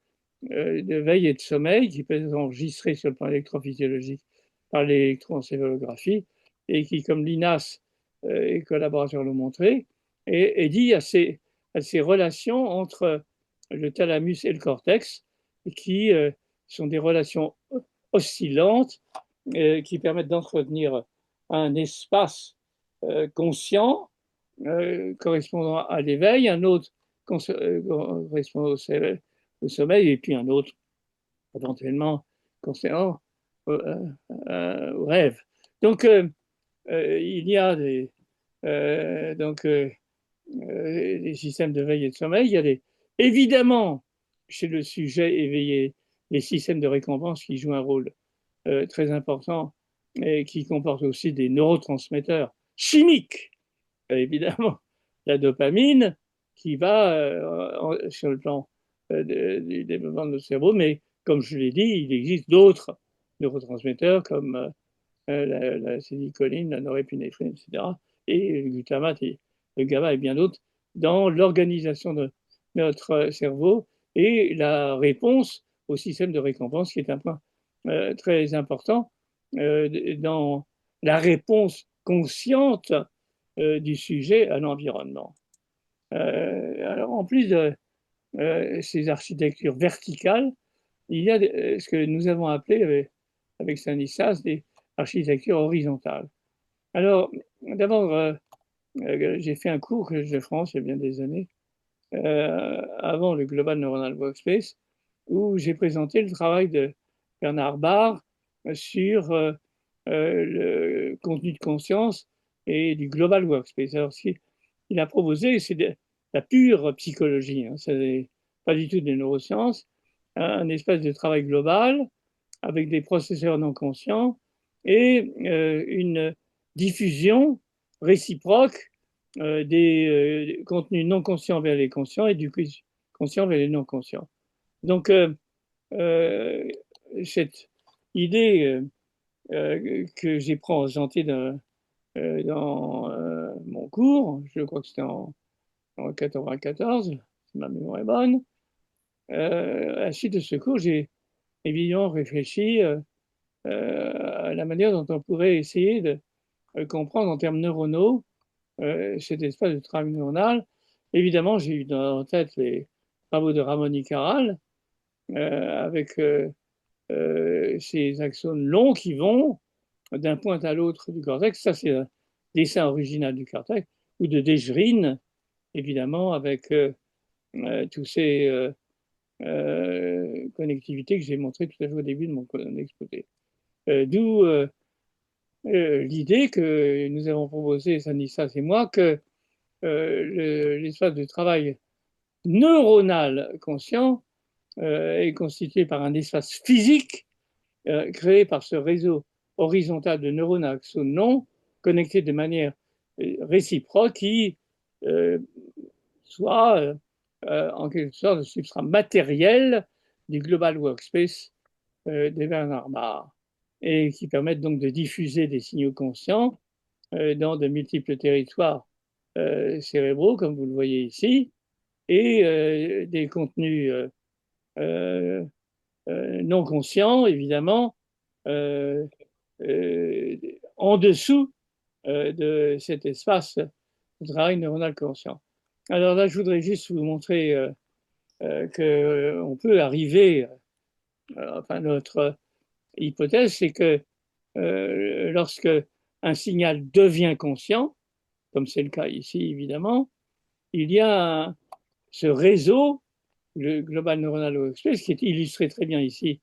veille et de sommeil, qui peut être enregistré sur le plan électrophysiologique par l'électroencéphalographie, et qui, comme l'INAS et collaborateurs l'ont montré, est dit à ces relations entre le thalamus et le cortex, qui sont des relations oscillantes qui permettent d'entretenir un espace conscient correspondant à l'éveil, un autre correspondant au sommeil, et puis un autre éventuellement concernant au rêve. Donc, il y a des systèmes de veille et de sommeil. Il y a évidemment, chez le sujet éveillé, les systèmes de récompense qui jouent un rôle très important et qui comportent aussi des neurotransmetteurs chimiques. Évidemment, la dopamine qui va sur le plan du développement de notre cerveau, mais comme je l'ai dit, il existe d'autres neurotransmetteurs comme l'acétylcholine, la norépinéphrine, etc., et le glutamate, et le GABA et bien d'autres, dans l'organisation de notre cerveau et la réponse au système de récompense, qui est un point très important dans la réponse consciente du sujet à l'environnement. Alors, en plus de ces architectures verticales, il y a ce que nous avons appelé avec Stanislas des architectures horizontales. Alors, d'abord, j'ai fait un cours que je France il y a bien des années, avant le Global Neuronal Workspace, où j'ai présenté le travail de Bernard Barr sur le contenu de conscience et du Global Workspace. Alors, ce qu'il a proposé, c'est de la pure psychologie, hein, c'est pas du tout des neurosciences, un espace de travail global avec des processeurs non conscients et une diffusion réciproque des contenus non conscients vers les conscients et du conscient vers les non conscients. Donc, cette idée que j'ai présentée dans mon cours, je crois que c'était en 1994, si ma mémoire est bonne, à la suite de ce cours, j'ai évidemment réfléchi à la manière dont on pourrait essayer de comprendre en termes neuronaux cet espace de travail neuronal. Évidemment, j'ai eu en tête les travaux de Ramón y Caral avec ces axones longs qui vont d'un point à l'autre du cortex. Ça, c'est un dessin original du cortex, ou de Desjrine, évidemment, avec tous ces connectivités que j'ai montrées tout à fait au début de mon exposé. D'où l'idée que nous avons proposé, Stanislas et moi, que l'espace de travail neuronal conscient est constitué par un espace physique créé par ce réseau horizontal de neurones à axones non connectés de manière réciproque qui soit en quelque sorte le substrat matériel du Global Workspace de Bernard Barr et qui permettent donc de diffuser des signaux conscients dans de multiples territoires cérébraux, comme vous le voyez ici, et des contenus non conscients, évidemment, en dessous de cet espace de travail neuronal conscient. Alors là, je voudrais juste vous montrer qu'on peut arriver, enfin notre hypothèse, c'est que lorsque un signal devient conscient, comme c'est le cas ici évidemment, il y a ce réseau, le Global Neuronal Workspace, qui est illustré très bien ici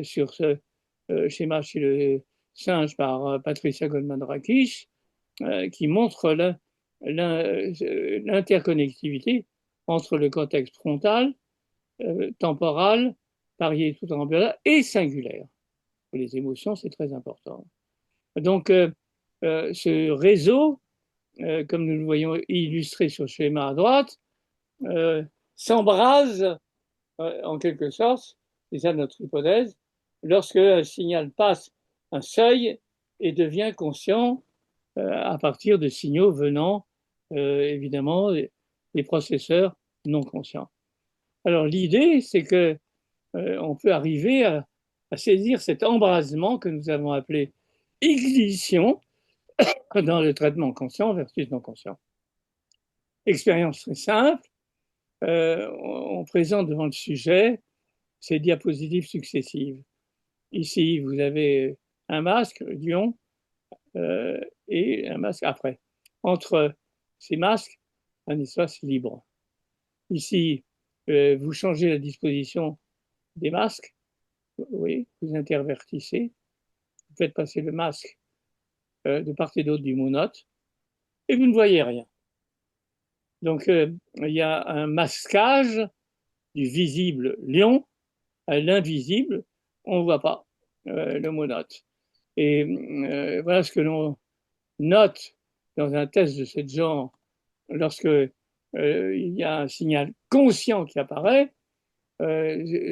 sur ce schéma chez le singe par Patricia Goldman-Rakic, qui montre l'interconnectivité entre le cortex frontal, temporal, pariéto-temporal et singulaire. Pour les émotions, c'est très important. Donc, ce réseau, comme nous le voyons illustré sur le schéma à droite, s'embrase en quelque sorte, c'est ça notre hypothèse, lorsque un signal passe un seuil et devient conscient à partir de signaux venant évidemment des processeurs non conscients. Alors l'idée, c'est que on peut arriver à saisir cet embrasement que nous avons appelé ignition dans le traitement conscient versus non conscient. Expérience très simple, on présente devant le sujet ces diapositives successives. Ici, vous avez un masque, lion, et un masque après. Entre ces masques, un espace libre. Ici, vous changez la disposition des masques, oui, vous intervertissez, vous faites passer le masque de part et d'autre du monote, et vous ne voyez rien. Donc, il y a un masquage du visible lion à l'invisible, on ne voit pas le monote. Et voilà ce que l'on note dans un test de ce genre, lorsque il y a un signal conscient qui apparaît,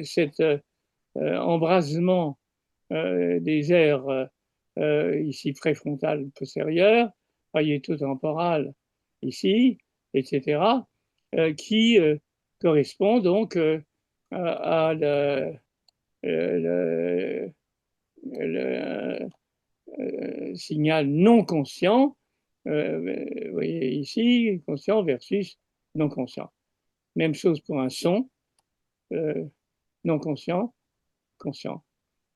cet embrasement des aires ici préfrontales postérieures, pariéto-temporales ici, etc., qui correspond donc à le signal non conscient, vous voyez ici, conscient versus non conscient. Même chose pour un son, non conscient, conscient.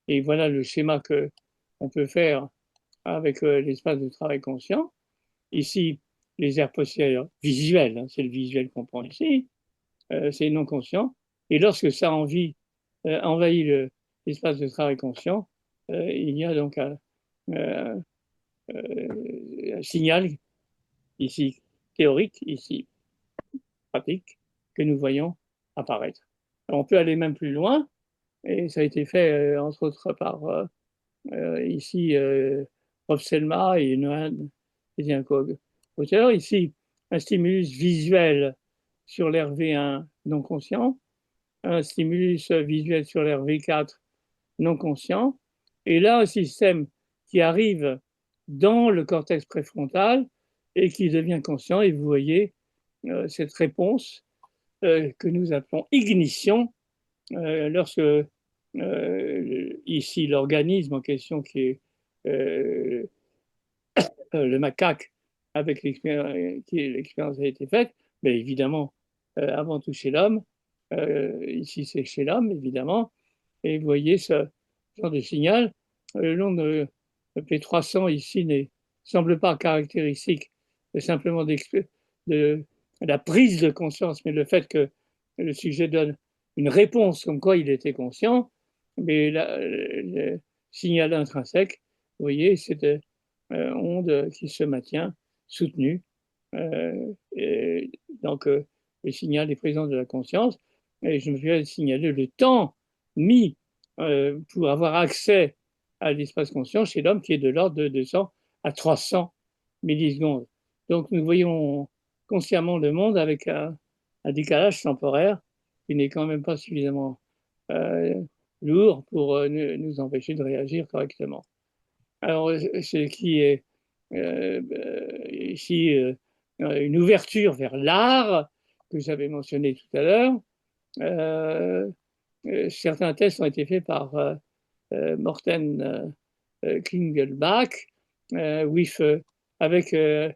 Et voilà le schéma que on peut faire avec l'espace de travail conscient. Ici, les aires postérieures visuelles, hein, c'est le visuel qu'on prend ici, c'est non conscient. Et lorsque ça envahit l'espace de travail conscient, il y a donc un signal ici théorique, ici pratique, que nous voyons apparaître. Alors, on peut aller même plus loin, et ça a été fait entre autres par ici Prof. Selma et Nohan et un co-auteur. Ici, un stimulus visuel sur l'RV1 non conscient, un stimulus visuel sur l'RV4 non conscient, et là, un système qui arrive dans le cortex préfrontal et qui devient conscient, et vous voyez cette réponse que nous appelons ignition, lorsque ici l'organisme en question qui est le macaque avec l'expérience a été faite, mais évidemment avant tout chez l'homme, ici c'est chez l'homme évidemment, et vous voyez ce genre de signal, le long de P300 ici ne semble pas caractéristique simplement de la prise de conscience, mais le fait que le sujet donne une réponse comme quoi il était conscient, mais le signal intrinsèque, vous voyez, c'est onde qui se maintient soutenue. Donc, le signal est présent de la conscience. Et je me suis signalé le temps mis pour avoir accès à l'espace conscient chez l'homme qui est de l'ordre de 200 à 300 millisecondes. Donc, nous voyons consciemment le monde avec un décalage temporaire qui n'est quand même pas suffisamment lourd pour nous empêcher de réagir correctement. Alors, ce qui est ici une ouverture vers l'art que j'avais mentionné tout à l'heure. Certains tests ont été faits par Morten Klingelbach avec un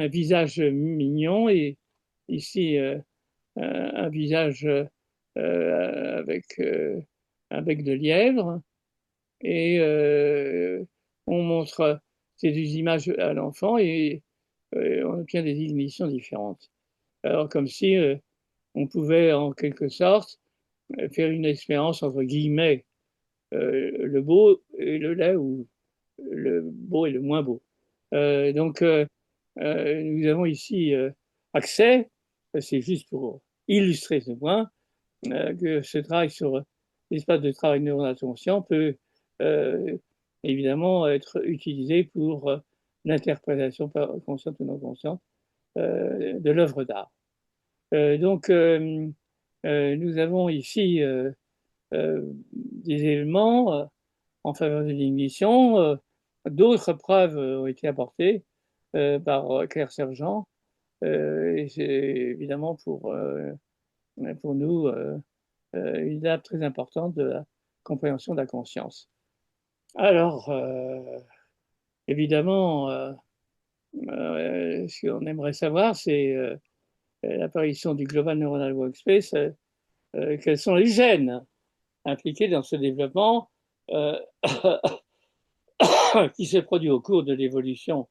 visage mignon et ici un visage avec un bec de lièvre. Et on montre ces deux images à l'enfant et on obtient des ignitions différentes. Alors comme si on pouvait en quelque sorte faire une expérience entre guillemets, le beau et le laid, ou le beau et le moins beau. Donc, nous avons ici accès, c'est juste pour illustrer ce point, que ce travail sur l'espace de travail neuronal conscient peut euh, évidemment être utilisé pour l'interprétation consciente ou non consciente de l'œuvre d'art. Donc, nous avons ici des éléments en faveur de l'ignition. D'autres preuves ont été apportées par Claire Sergent, et c'est évidemment pour nous une étape très importante de la compréhension de la conscience. Alors, évidemment, ce qu'on aimerait savoir, c'est l'apparition du Global Neuronal Workspace, quels sont les gènes impliqués dans ce développement qui s'est produit au cours de l'évolution,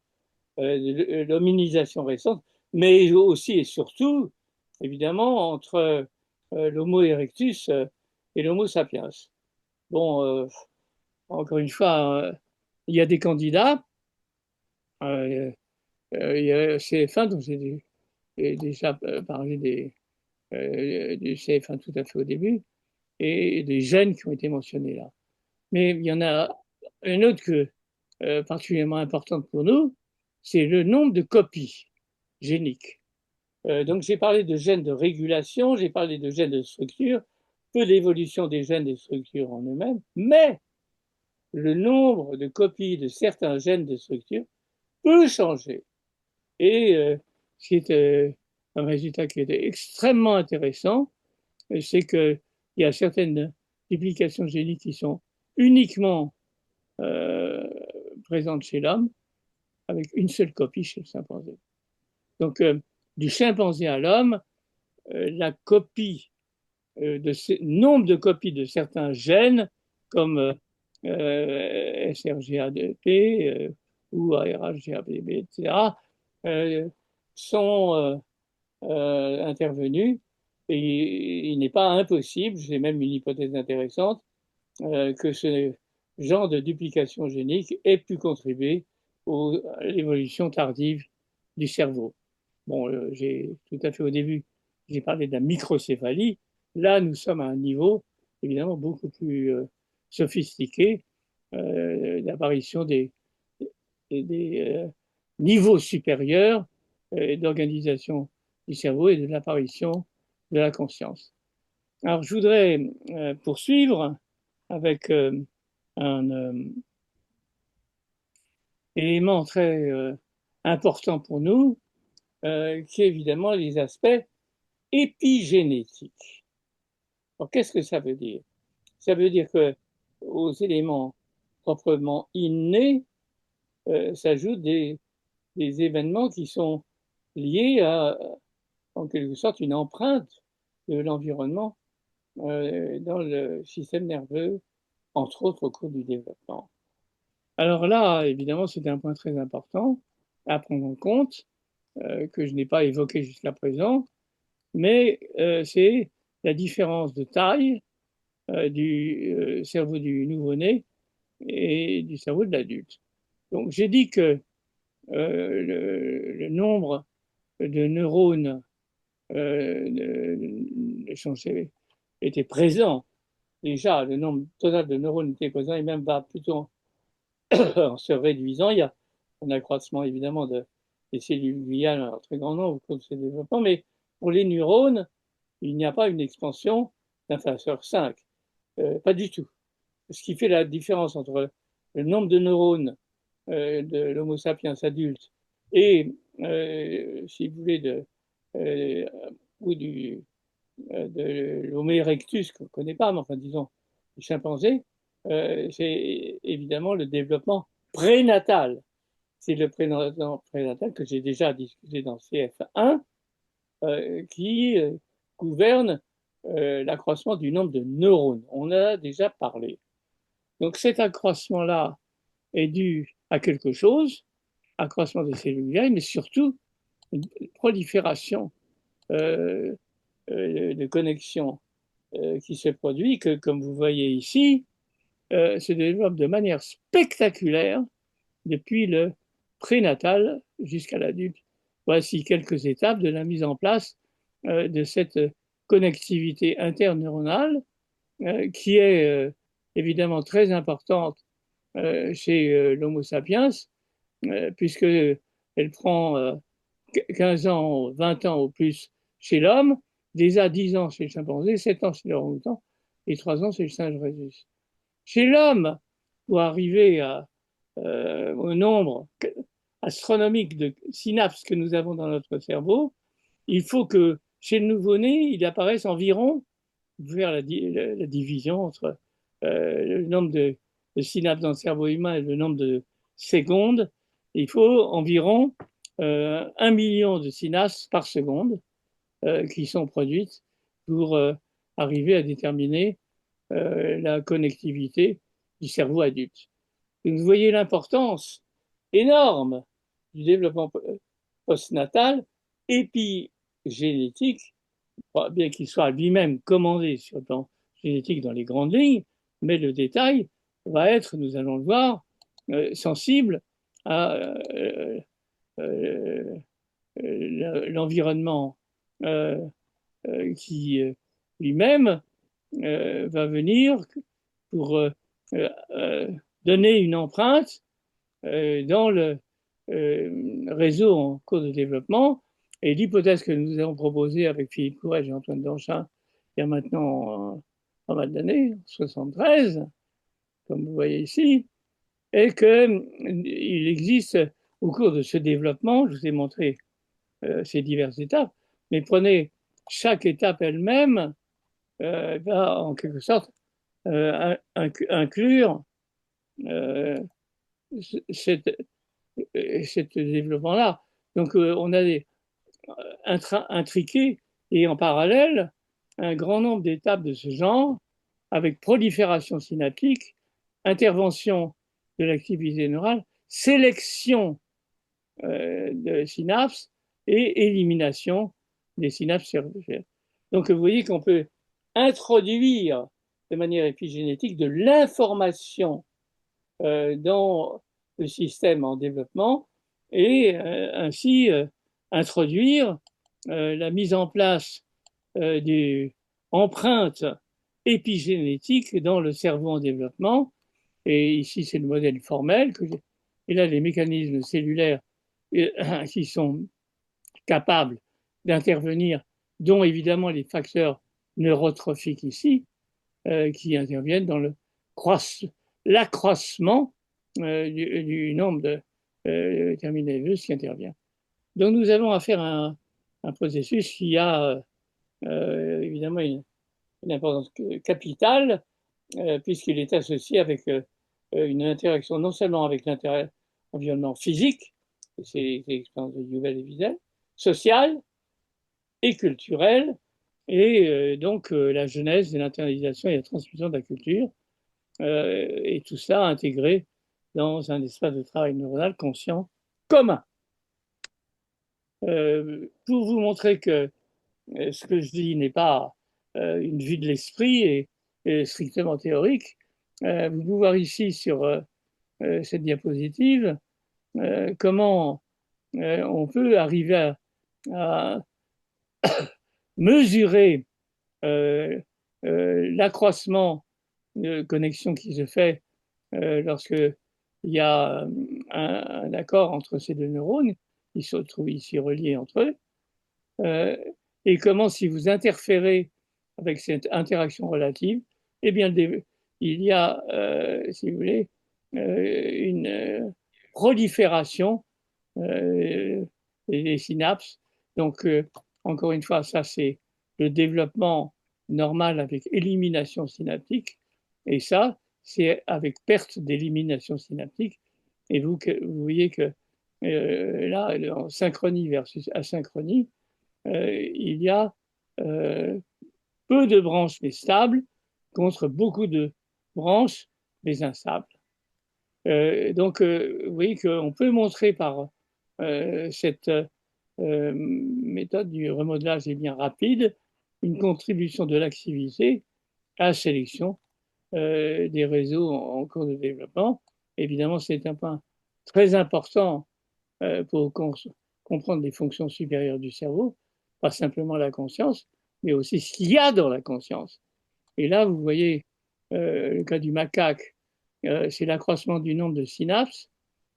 de l'hominisation récente, mais aussi et surtout, évidemment, entre l'Homo erectus et l'Homo sapiens. Bon, encore une fois, il y a des candidats. Il y a CF1, dont j'ai déjà parlé du CF1 tout à fait au début, et des gènes qui ont été mentionnés là. Mais il y en a une autre particulièrement importante pour nous, c'est le nombre de copies géniques. Donc j'ai parlé de gènes de régulation, j'ai parlé de gènes de structure, peu d'évolution des gènes des structures en eux-mêmes, mais le nombre de copies de certains gènes de structure peut changer. Et ce qui est un résultat qui était extrêmement intéressant, c'est qu'il y a certaines duplications géniques qui sont uniquement présentes chez l'homme, avec une seule copie chez le chimpanzé. Donc, du chimpanzé à l'homme, la copie nombre de copies de certains gènes, comme SRGA2P ou ARHGABB, etc., sont intervenus. Et il n'est pas impossible, j'ai même une hypothèse intéressante, que ce genre de duplication génique ait pu contribuer à l'évolution tardive du cerveau. Bon, j'ai tout à fait au début, j'ai parlé de la microcéphalie. Là, nous sommes à un niveau évidemment beaucoup plus sophistiqué d'apparition des niveaux supérieurs d'organisation du cerveau et de l'apparition de la conscience. Alors, je voudrais poursuivre avec un élément très important pour nous, qui est évidemment les aspects épigénétiques. Alors, qu'est-ce que ça veut dire? Ça veut dire que aux éléments proprement innés s'ajoutent des événements qui sont liés à, en quelque sorte, une empreinte de l'environnement dans le système nerveux, entre autres au cours du développement. Alors là, évidemment, c'est un point très important à prendre en compte, que je n'ai pas évoqué jusqu'à présent, mais c'est la différence de taille du cerveau du nouveau-né et du cerveau de l'adulte. Donc j'ai dit que le nombre de neurones était présent. Déjà, le nombre total de neurones était présent et même va plutôt en se réduisant. Il y a un accroissement évidemment des cellules gliales en très grand nombre au cours de ce développement, mais pour les neurones, il n'y a pas une expansion d'un facteur 5. Pas du tout. Ce qui fait la différence entre le nombre de neurones de l'Homo sapiens adulte et, si vous voulez, de l'Homo erectus, qu'on ne connaît pas, mais enfin, disons, les chimpanzés, c'est évidemment le développement prénatal. C'est le prénatal que j'ai déjà discuté dans CF1, qui gouverne l'accroissement du nombre de neurones. On en a déjà parlé. Donc cet accroissement-là est dû à quelque chose, accroissement des cellules gliales, mais surtout une prolifération de connexion qui se produit, que, comme vous voyez ici, se développe de manière spectaculaire depuis le prénatal jusqu'à l'adulte. Voici quelques étapes de la mise en place de cette connectivité interneuronale qui est évidemment très importante chez l'Homo sapiens, puisque elle prend 15 ans, 20 ans au plus chez l'homme, déjà 10 ans chez le chimpanzé, 7 ans chez l'orang-outan et 3 ans chez le singe rhésus. Chez l'homme, pour arriver au nombre astronomique de synapses que nous avons dans notre cerveau, il faut que chez le nouveau-né, il apparaisse environ, vers la division entre le nombre de synapses dans le cerveau humain et le nombre de secondes, il faut environ 1 million de synapses par seconde qui sont produites pour arriver à déterminer la connectivité du cerveau adulte. Et vous voyez l'importance énorme du développement postnatal épigénétique, bien qu'il soit lui-même commandé sur le plan génétique dans les grandes lignes, mais le détail va être, nous allons le voir, sensible à l'environnement qui lui-même va venir pour donner une empreinte dans le réseau en cours de développement. Et l'hypothèse que nous avons proposée avec Philippe Courrèges et Antoine Danchin il y a maintenant pas mal d'années, 73, comme vous voyez ici, est qu'il existe au cours de ce développement, je vous ai montré ces diverses étapes, mais prenez chaque étape elle-même, va en quelque sorte inclure cette développement-là. Donc, on a intriqué et en parallèle un grand nombre d'étapes de ce genre avec prolifération synaptique, intervention de l'activité neurale, sélection de synapses et élimination des synapses cérébrales. Donc, vous voyez qu'on peut introduire de manière épigénétique de l'information dans le système en développement et ainsi introduire la mise en place des empreintes épigénétiques dans le cerveau en développement. Et ici, c'est le modèle formel. Et là, les mécanismes cellulaires qui sont capables d'intervenir, dont évidemment les facteurs neurotrophiques ici, qui interviennent dans l'accroissement du nombre de terminaux nerveux qui intervient. Donc nous avons affaire à un processus qui a évidemment une importance capitale, puisqu'il est associé avec une interaction non seulement avec l'environnement physique, c'est l'expérience de Yuval et Wiesel, sociale et culturelle, et donc la genèse de l'internalisation et la transmission de la culture, et tout ça intégré dans un espace de travail neuronal conscient commun. Pour vous montrer que ce que je dis n'est pas une vue de l'esprit et strictement théorique, vous pouvez voir ici sur cette diapositive comment on peut arriver à mesurer l'accroissement de connexion qui se fait lorsque il y a un accord entre ces deux neurones, ils se trouvent ici reliés entre eux, et comment si vous interférez avec cette interaction relative, eh bien il y a, si vous voulez, une prolifération des synapses. Donc, encore une fois, ça c'est le développement normal avec élimination synaptique, et ça, c'est avec perte d'élimination synaptique. Et vous voyez que là, en synchronie versus asynchronie, il y a peu de branches mais stables contre beaucoup de branches mais instables. Donc, vous voyez qu'on peut montrer par cette méthode du remodelage est bien rapide, une contribution de l'activité à la sélection des réseaux en cours de développement. Évidemment, c'est un point très important pour comprendre les fonctions supérieures du cerveau, pas simplement la conscience, mais aussi ce qu'il y a dans la conscience. Et là, vous voyez le cas du macaque, c'est l'accroissement du nombre de synapses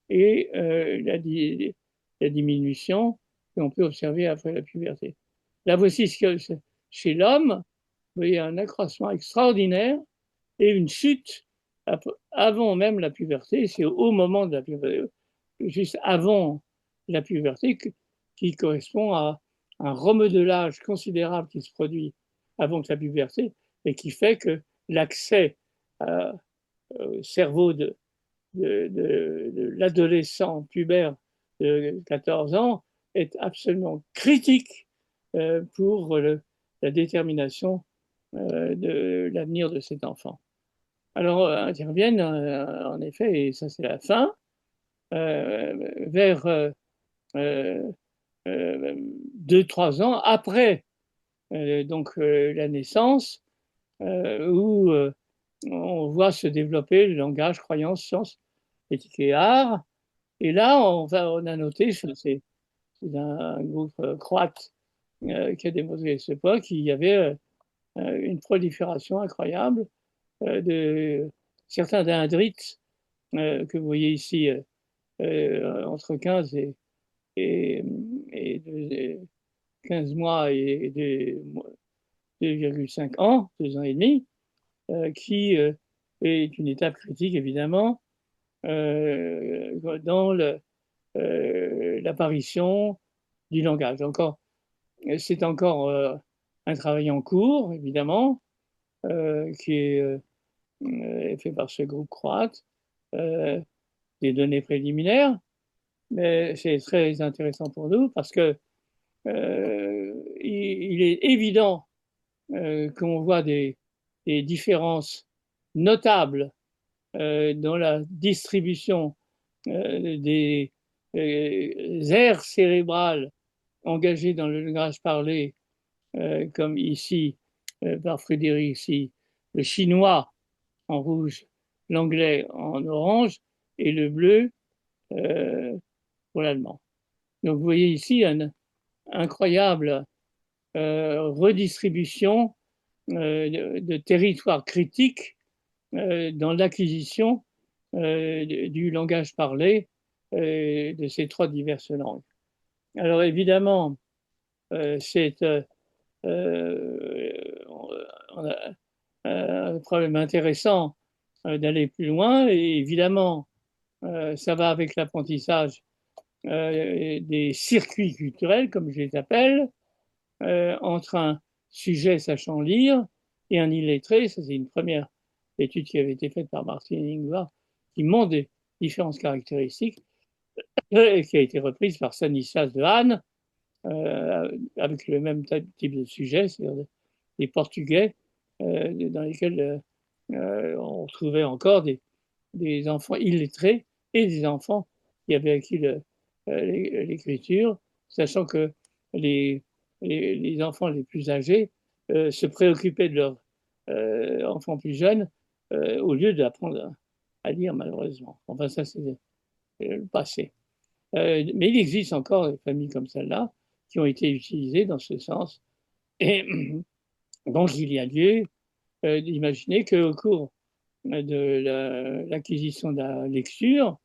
et la diminution qu'on peut observer après la puberté. Là, voici ce que chez l'homme, vous voyez un accroissement extraordinaire et une chute avant même la puberté, c'est au moment de la puberté, juste avant la puberté, qui correspond à un remodelage considérable qui se produit avant la puberté et qui fait que l'accès au cerveau de l'adolescent pubère de 14 ans est absolument critique pour la détermination de l'avenir de cet enfant. Alors interviennent en effet, et ça c'est la fin, vers 2-3 ans après donc la naissance, où on voit se développer le langage, croyance, science, éthique et art. Et là, on a noté, c'est un groupe croate qui a démontré à cette époque qu'il y avait une prolifération incroyable de certains dendrites que vous voyez ici entre 15 et 15 mois et 2,5 ans, 2 ans et demi, qui est une étape critique évidemment dans l'apparition du langage. C'est encore un travail en cours, évidemment, qui est fait par ce groupe croate, des données préliminaires, mais c'est très intéressant pour nous parce que il est évident qu'on voit des différences notables dans la distribution des aires cérébrales engagées dans le langage parlé, comme ici par Frédéric, ici, le chinois en rouge, l'anglais en orange et le bleu pour l'allemand. Donc vous voyez ici une incroyable redistribution de territoires critiques dans l'acquisition du langage parlé de ces 3 diverses langues. Alors évidemment, c'est on a un problème intéressant d'aller plus loin et évidemment, ça va avec l'apprentissage des circuits culturels, comme je les appelle, entre un sujet sachant lire et un illettré. Ça, c'est une première étude qui avait été faite par Martin Ingvar, qui montre des différences caractéristiques, et qui a été reprise par Stanislas Dehaene, avec le même type de sujet, c'est-à-dire des Portugais, dans lesquels on trouvait encore des enfants illettrés et des enfants qui avaient acquis l'écriture, sachant que les enfants les plus âgés se préoccupaient de leurs enfants plus jeunes au lieu d'apprendre à lire, malheureusement. Enfin, ça, c'est le passé. Mais il existe encore des familles comme celle-là qui ont été utilisées dans ce sens. Et donc, il y a lieu d'imaginer qu'au cours de l'acquisition de la lecture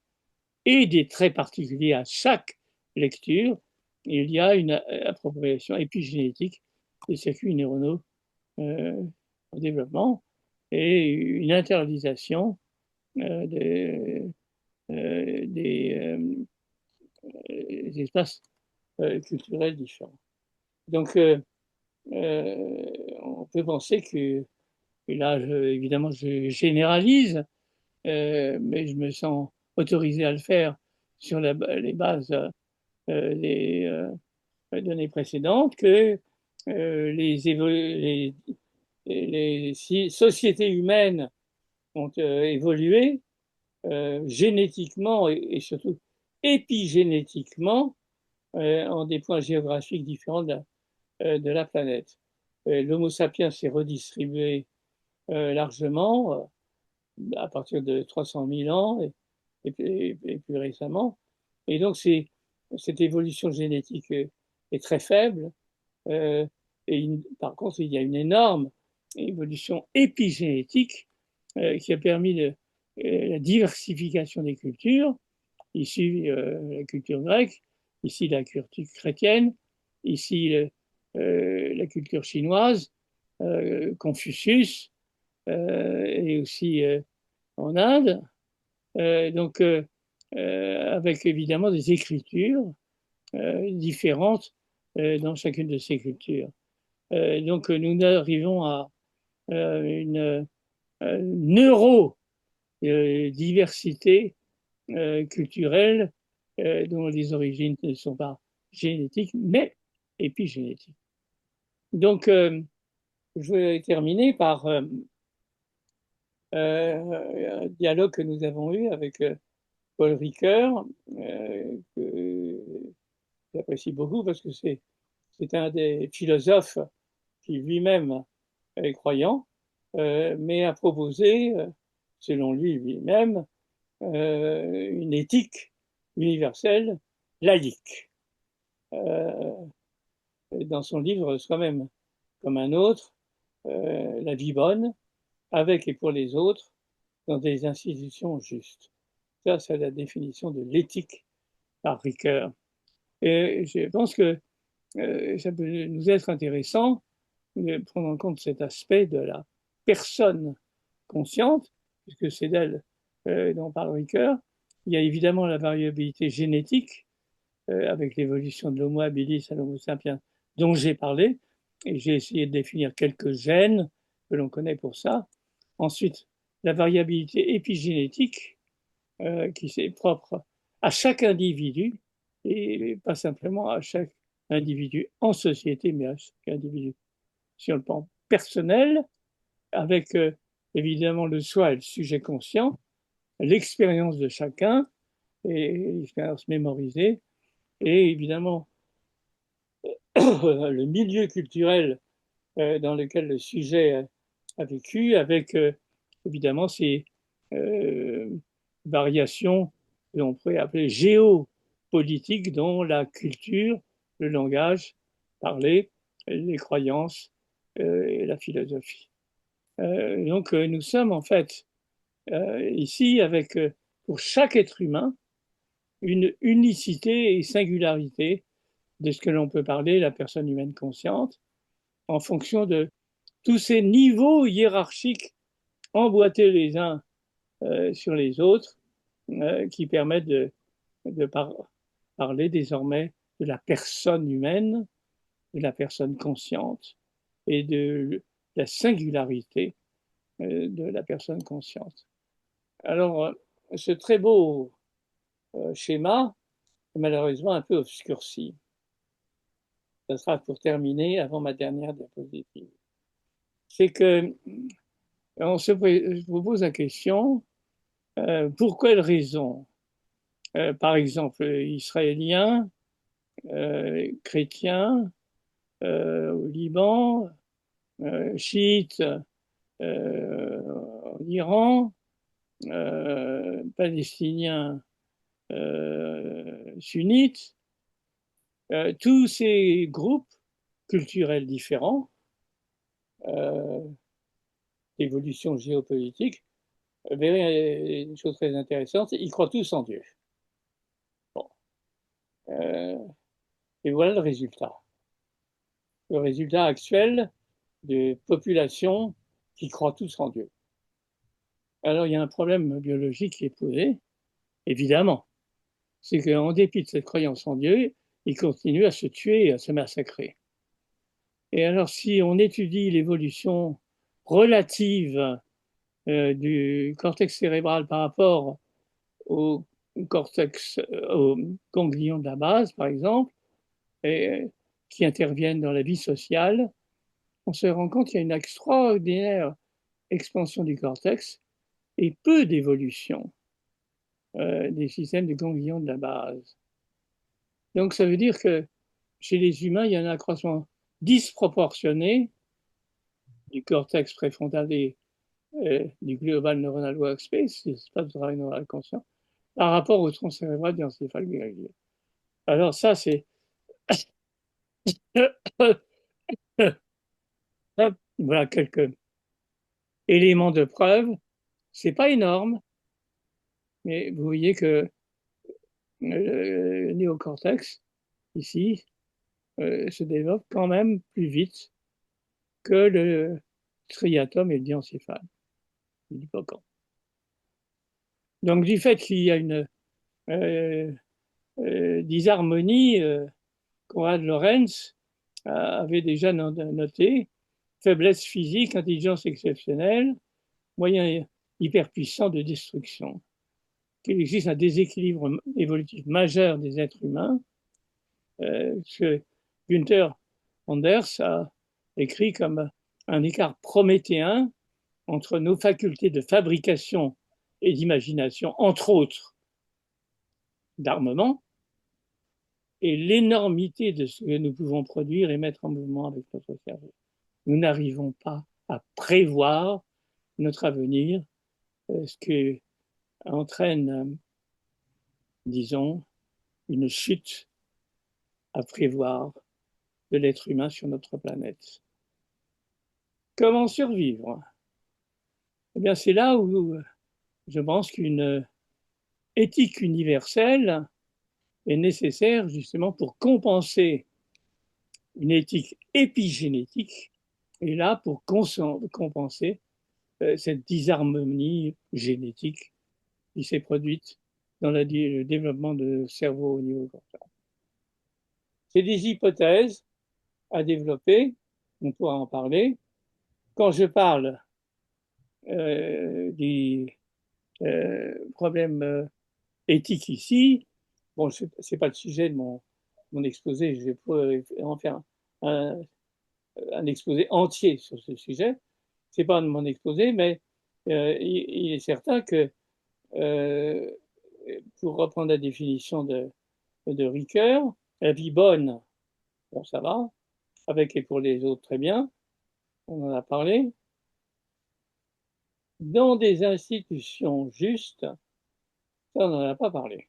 et des traits particuliers à chaque lecture, il y a une appropriation épigénétique des circuits neuronaux en développement et une internalisation des espaces culturels différents. Donc, on peut penser que, et là, évidemment, je généralise, mais je me sens autorisé à le faire sur les bases des données précédentes, que les sociétés humaines ont évolué génétiquement et surtout épigénétiquement en des points géographiques différents de la planète. l'Homo sapiens s'est redistribué largement à partir de 300 000 ans et plus récemment. Et donc, cette évolution génétique est très faible. Euh, Par contre, il y a une énorme évolution épigénétique qui a permis la diversification des cultures. Ici, la culture grecque, ici, la culture chrétienne, ici, la culture chinoise, Confucius, et aussi en Inde. Donc, avec évidemment des écritures différentes dans chacune de ces cultures. Donc, nous arrivons à une neurodiversité culturelle dont les origines ne sont pas génétiques, mais épigénétiques. Donc, je vais terminer par un dialogue que nous avons eu avec Paul Ricoeur, que j'apprécie beaucoup parce que c'est un des philosophes qui lui-même est croyant, mais a proposé, selon lui-même, une éthique universelle laïque. Dans son livre Soi-même comme un autre, La vie bonne, avec et pour les autres, dans des institutions justes. Ça, c'est la définition de l'éthique par Ricoeur. Et je pense que ça peut nous être intéressant de prendre en compte cet aspect de la personne consciente, puisque c'est d'elle dont parle Ricoeur. Il y a évidemment la variabilité génétique avec l'évolution de l'Homo habilis à l'Homo sapiens dont j'ai parlé, et j'ai essayé de définir quelques gènes que l'on connaît pour ça. Ensuite, la variabilité épigénétique qui est propre à chaque individu et pas simplement à chaque individu en société, mais à chaque individu sur le plan personnel, avec évidemment le soi et le sujet conscient, l'expérience de chacun et l'expérience mémorisée, et évidemment le milieu culturel dans lequel le sujet a vécu, avec évidemment ces variations que l'on pourrait appeler géopolitiques, dont la culture, le langage parlé, les croyances et la philosophie. Donc nous sommes en fait ici avec, pour chaque être humain, une unicité et singularité de ce que l'on peut parler la personne humaine consciente, en fonction de tous ces niveaux hiérarchiques emboîtés les uns sur les autres, qui permettent de parler désormais de la personne humaine, de la personne consciente et de la singularité de la personne consciente. Alors, ce très beau schéma est malheureusement un peu obscurci. Ça sera pour terminer avant ma dernière diapositive. C'est que je vous pose la question, pour quelle raison, par exemple, israéliens, chrétiens, au Liban, chiites en Iran, palestiniens sunnites, tous ces groupes culturels différents, d'évolution géopolitique, verrez une chose très intéressante, ils croient tous en Dieu. Bon. Et voilà le résultat. Le résultat actuel de populations qui croient tous en Dieu. Alors il y a un problème biologique qui est posé, évidemment. C'est qu'en dépit de cette croyance en Dieu, ils continuent à se tuer et à se massacrer. Et alors si on étudie l'évolution relative du cortex cérébral par rapport au cortex, aux ganglions de la base, par exemple, et, qui interviennent dans la vie sociale, on se rend compte qu'il y a une extraordinaire expansion du cortex et peu d'évolution des systèmes du ganglion de la base. Donc ça veut dire que chez les humains, il y a un accroissement disproportionné du cortex préfrontal du Global Neuronal Workspace, l'espace de travail neural conscient, par rapport au tronc cérébral du encéphale ganglia. Alors ça, c'est voilà quelques éléments de preuve. C'est pas énorme, mais vous voyez que le néocortex, ici, se développe quand même plus vite que le striatum et le diencéphale, l'hippocampe. Donc, du fait qu'il y a une disharmonie, Konrad Lorenz avait déjà noté faiblesse physique, intelligence exceptionnelle, moyen hyperpuissant de destruction. Qu'il existe un déséquilibre évolutif majeur des êtres humains, que Günther Anders a écrit comme un écart prométhéen entre nos facultés de fabrication et d'imagination, entre autres d'armement, et l'énormité de ce que nous pouvons produire et mettre en mouvement avec notre cerveau. Nous n'arrivons pas à prévoir notre avenir, ce qui entraîne, disons, une chute à prévoir de l'être humain sur notre planète. Comment survivre? Eh bien, c'est là où je pense qu'une éthique universelle est nécessaire justement pour compenser une éthique épigénétique et là pour compenser cette disharmonie génétique qui s'est produite dans le développement de cerveau au niveau corporel. C'est des hypothèses à développer, on pourra en parler. Quand je parle des problèmes éthiques ici, bon, ce n'est pas le sujet de mon exposé, je vais en faire un exposé entier sur ce sujet. Ce n'est pas de mon exposé, mais il est certain que, pour reprendre la définition de Ricoeur, la vie bonne, bon, ça va, avec et pour les autres, très bien, on en a parlé. Dans des institutions justes, ça, on n'en a pas parlé.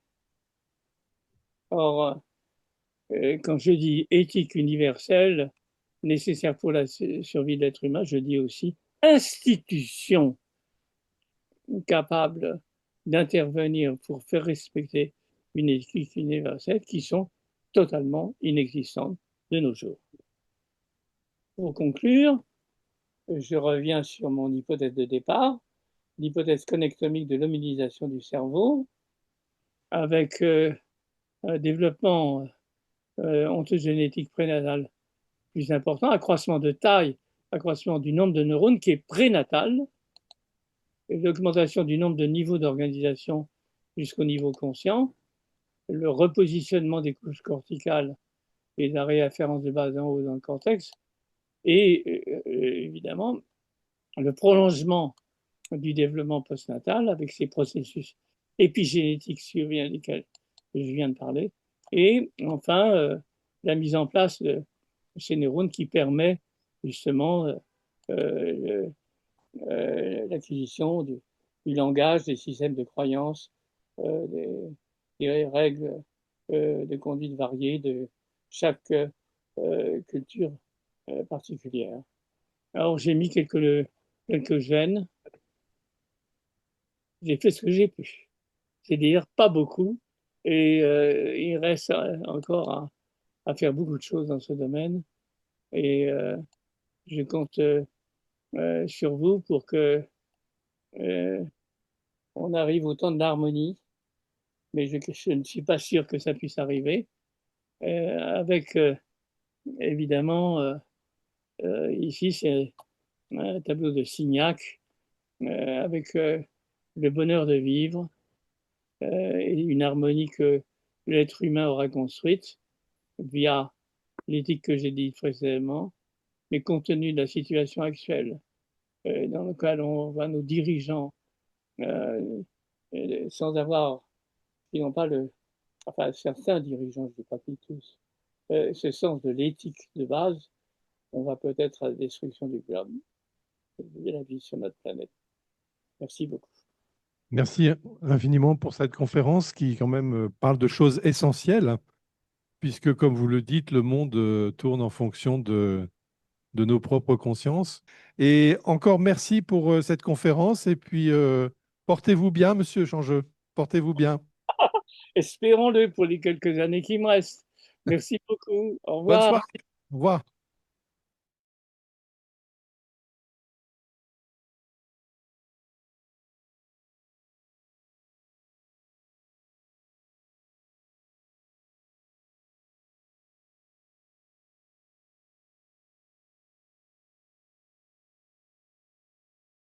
Or, quand je dis éthique universelle, nécessaire pour la survie de l'être humain, je dis aussi institutions capables d'intervenir pour faire respecter une éthique universelle qui sont totalement inexistantes de nos jours. Pour conclure, je reviens sur mon hypothèse de départ, l'hypothèse connectomique de l'hominisation du cerveau, avec un développement ontogénétique prénatal plus important, accroissement de taille, accroissement du nombre de neurones qui est prénatal, l'augmentation du nombre de niveaux d'organisation jusqu'au niveau conscient, le repositionnement des couches corticales et la réafférence de base en haut dans le cortex, et évidemment le prolongement du développement postnatal avec ces processus épigénétiques sur lesquels je viens de parler, et enfin la mise en place de ces neurones qui permet justement l'acquisition du langage, des systèmes de croyances, des règles de conduite variées de chaque culture particulière. Alors j'ai mis quelques gènes, j'ai fait ce que j'ai pu, c'est-à-dire pas beaucoup, et il reste encore à faire beaucoup de choses dans ce domaine, et je compte sur vous pour que on arrive au temps de l'harmonie, mais je ne suis pas sûr que ça puisse arriver, avec évidemment, ici c'est un tableau de Signac, avec le bonheur de vivre et une harmonie que l'être humain aura construite via l'éthique que j'ai dit précédemment, mais compte tenu de la situation actuelle dans laquelle on voit nos dirigeants sans avoir, ils n'ont pas enfin certains dirigeants, je ne dis pas tous, ce sens de l'éthique de base, on va peut-être à la destruction du globe. de la vie sur notre planète. Merci beaucoup. Merci infiniment pour cette conférence qui quand même parle de choses essentielles, puisque comme vous le dites, le monde tourne en fonction de nos propres consciences. Et encore merci pour cette conférence. Et puis, portez-vous bien, Monsieur Changeux. Portez-vous bien. Espérons-le pour les quelques années qui me restent. Merci beaucoup. Au Bonne revoir. soirée. Au revoir.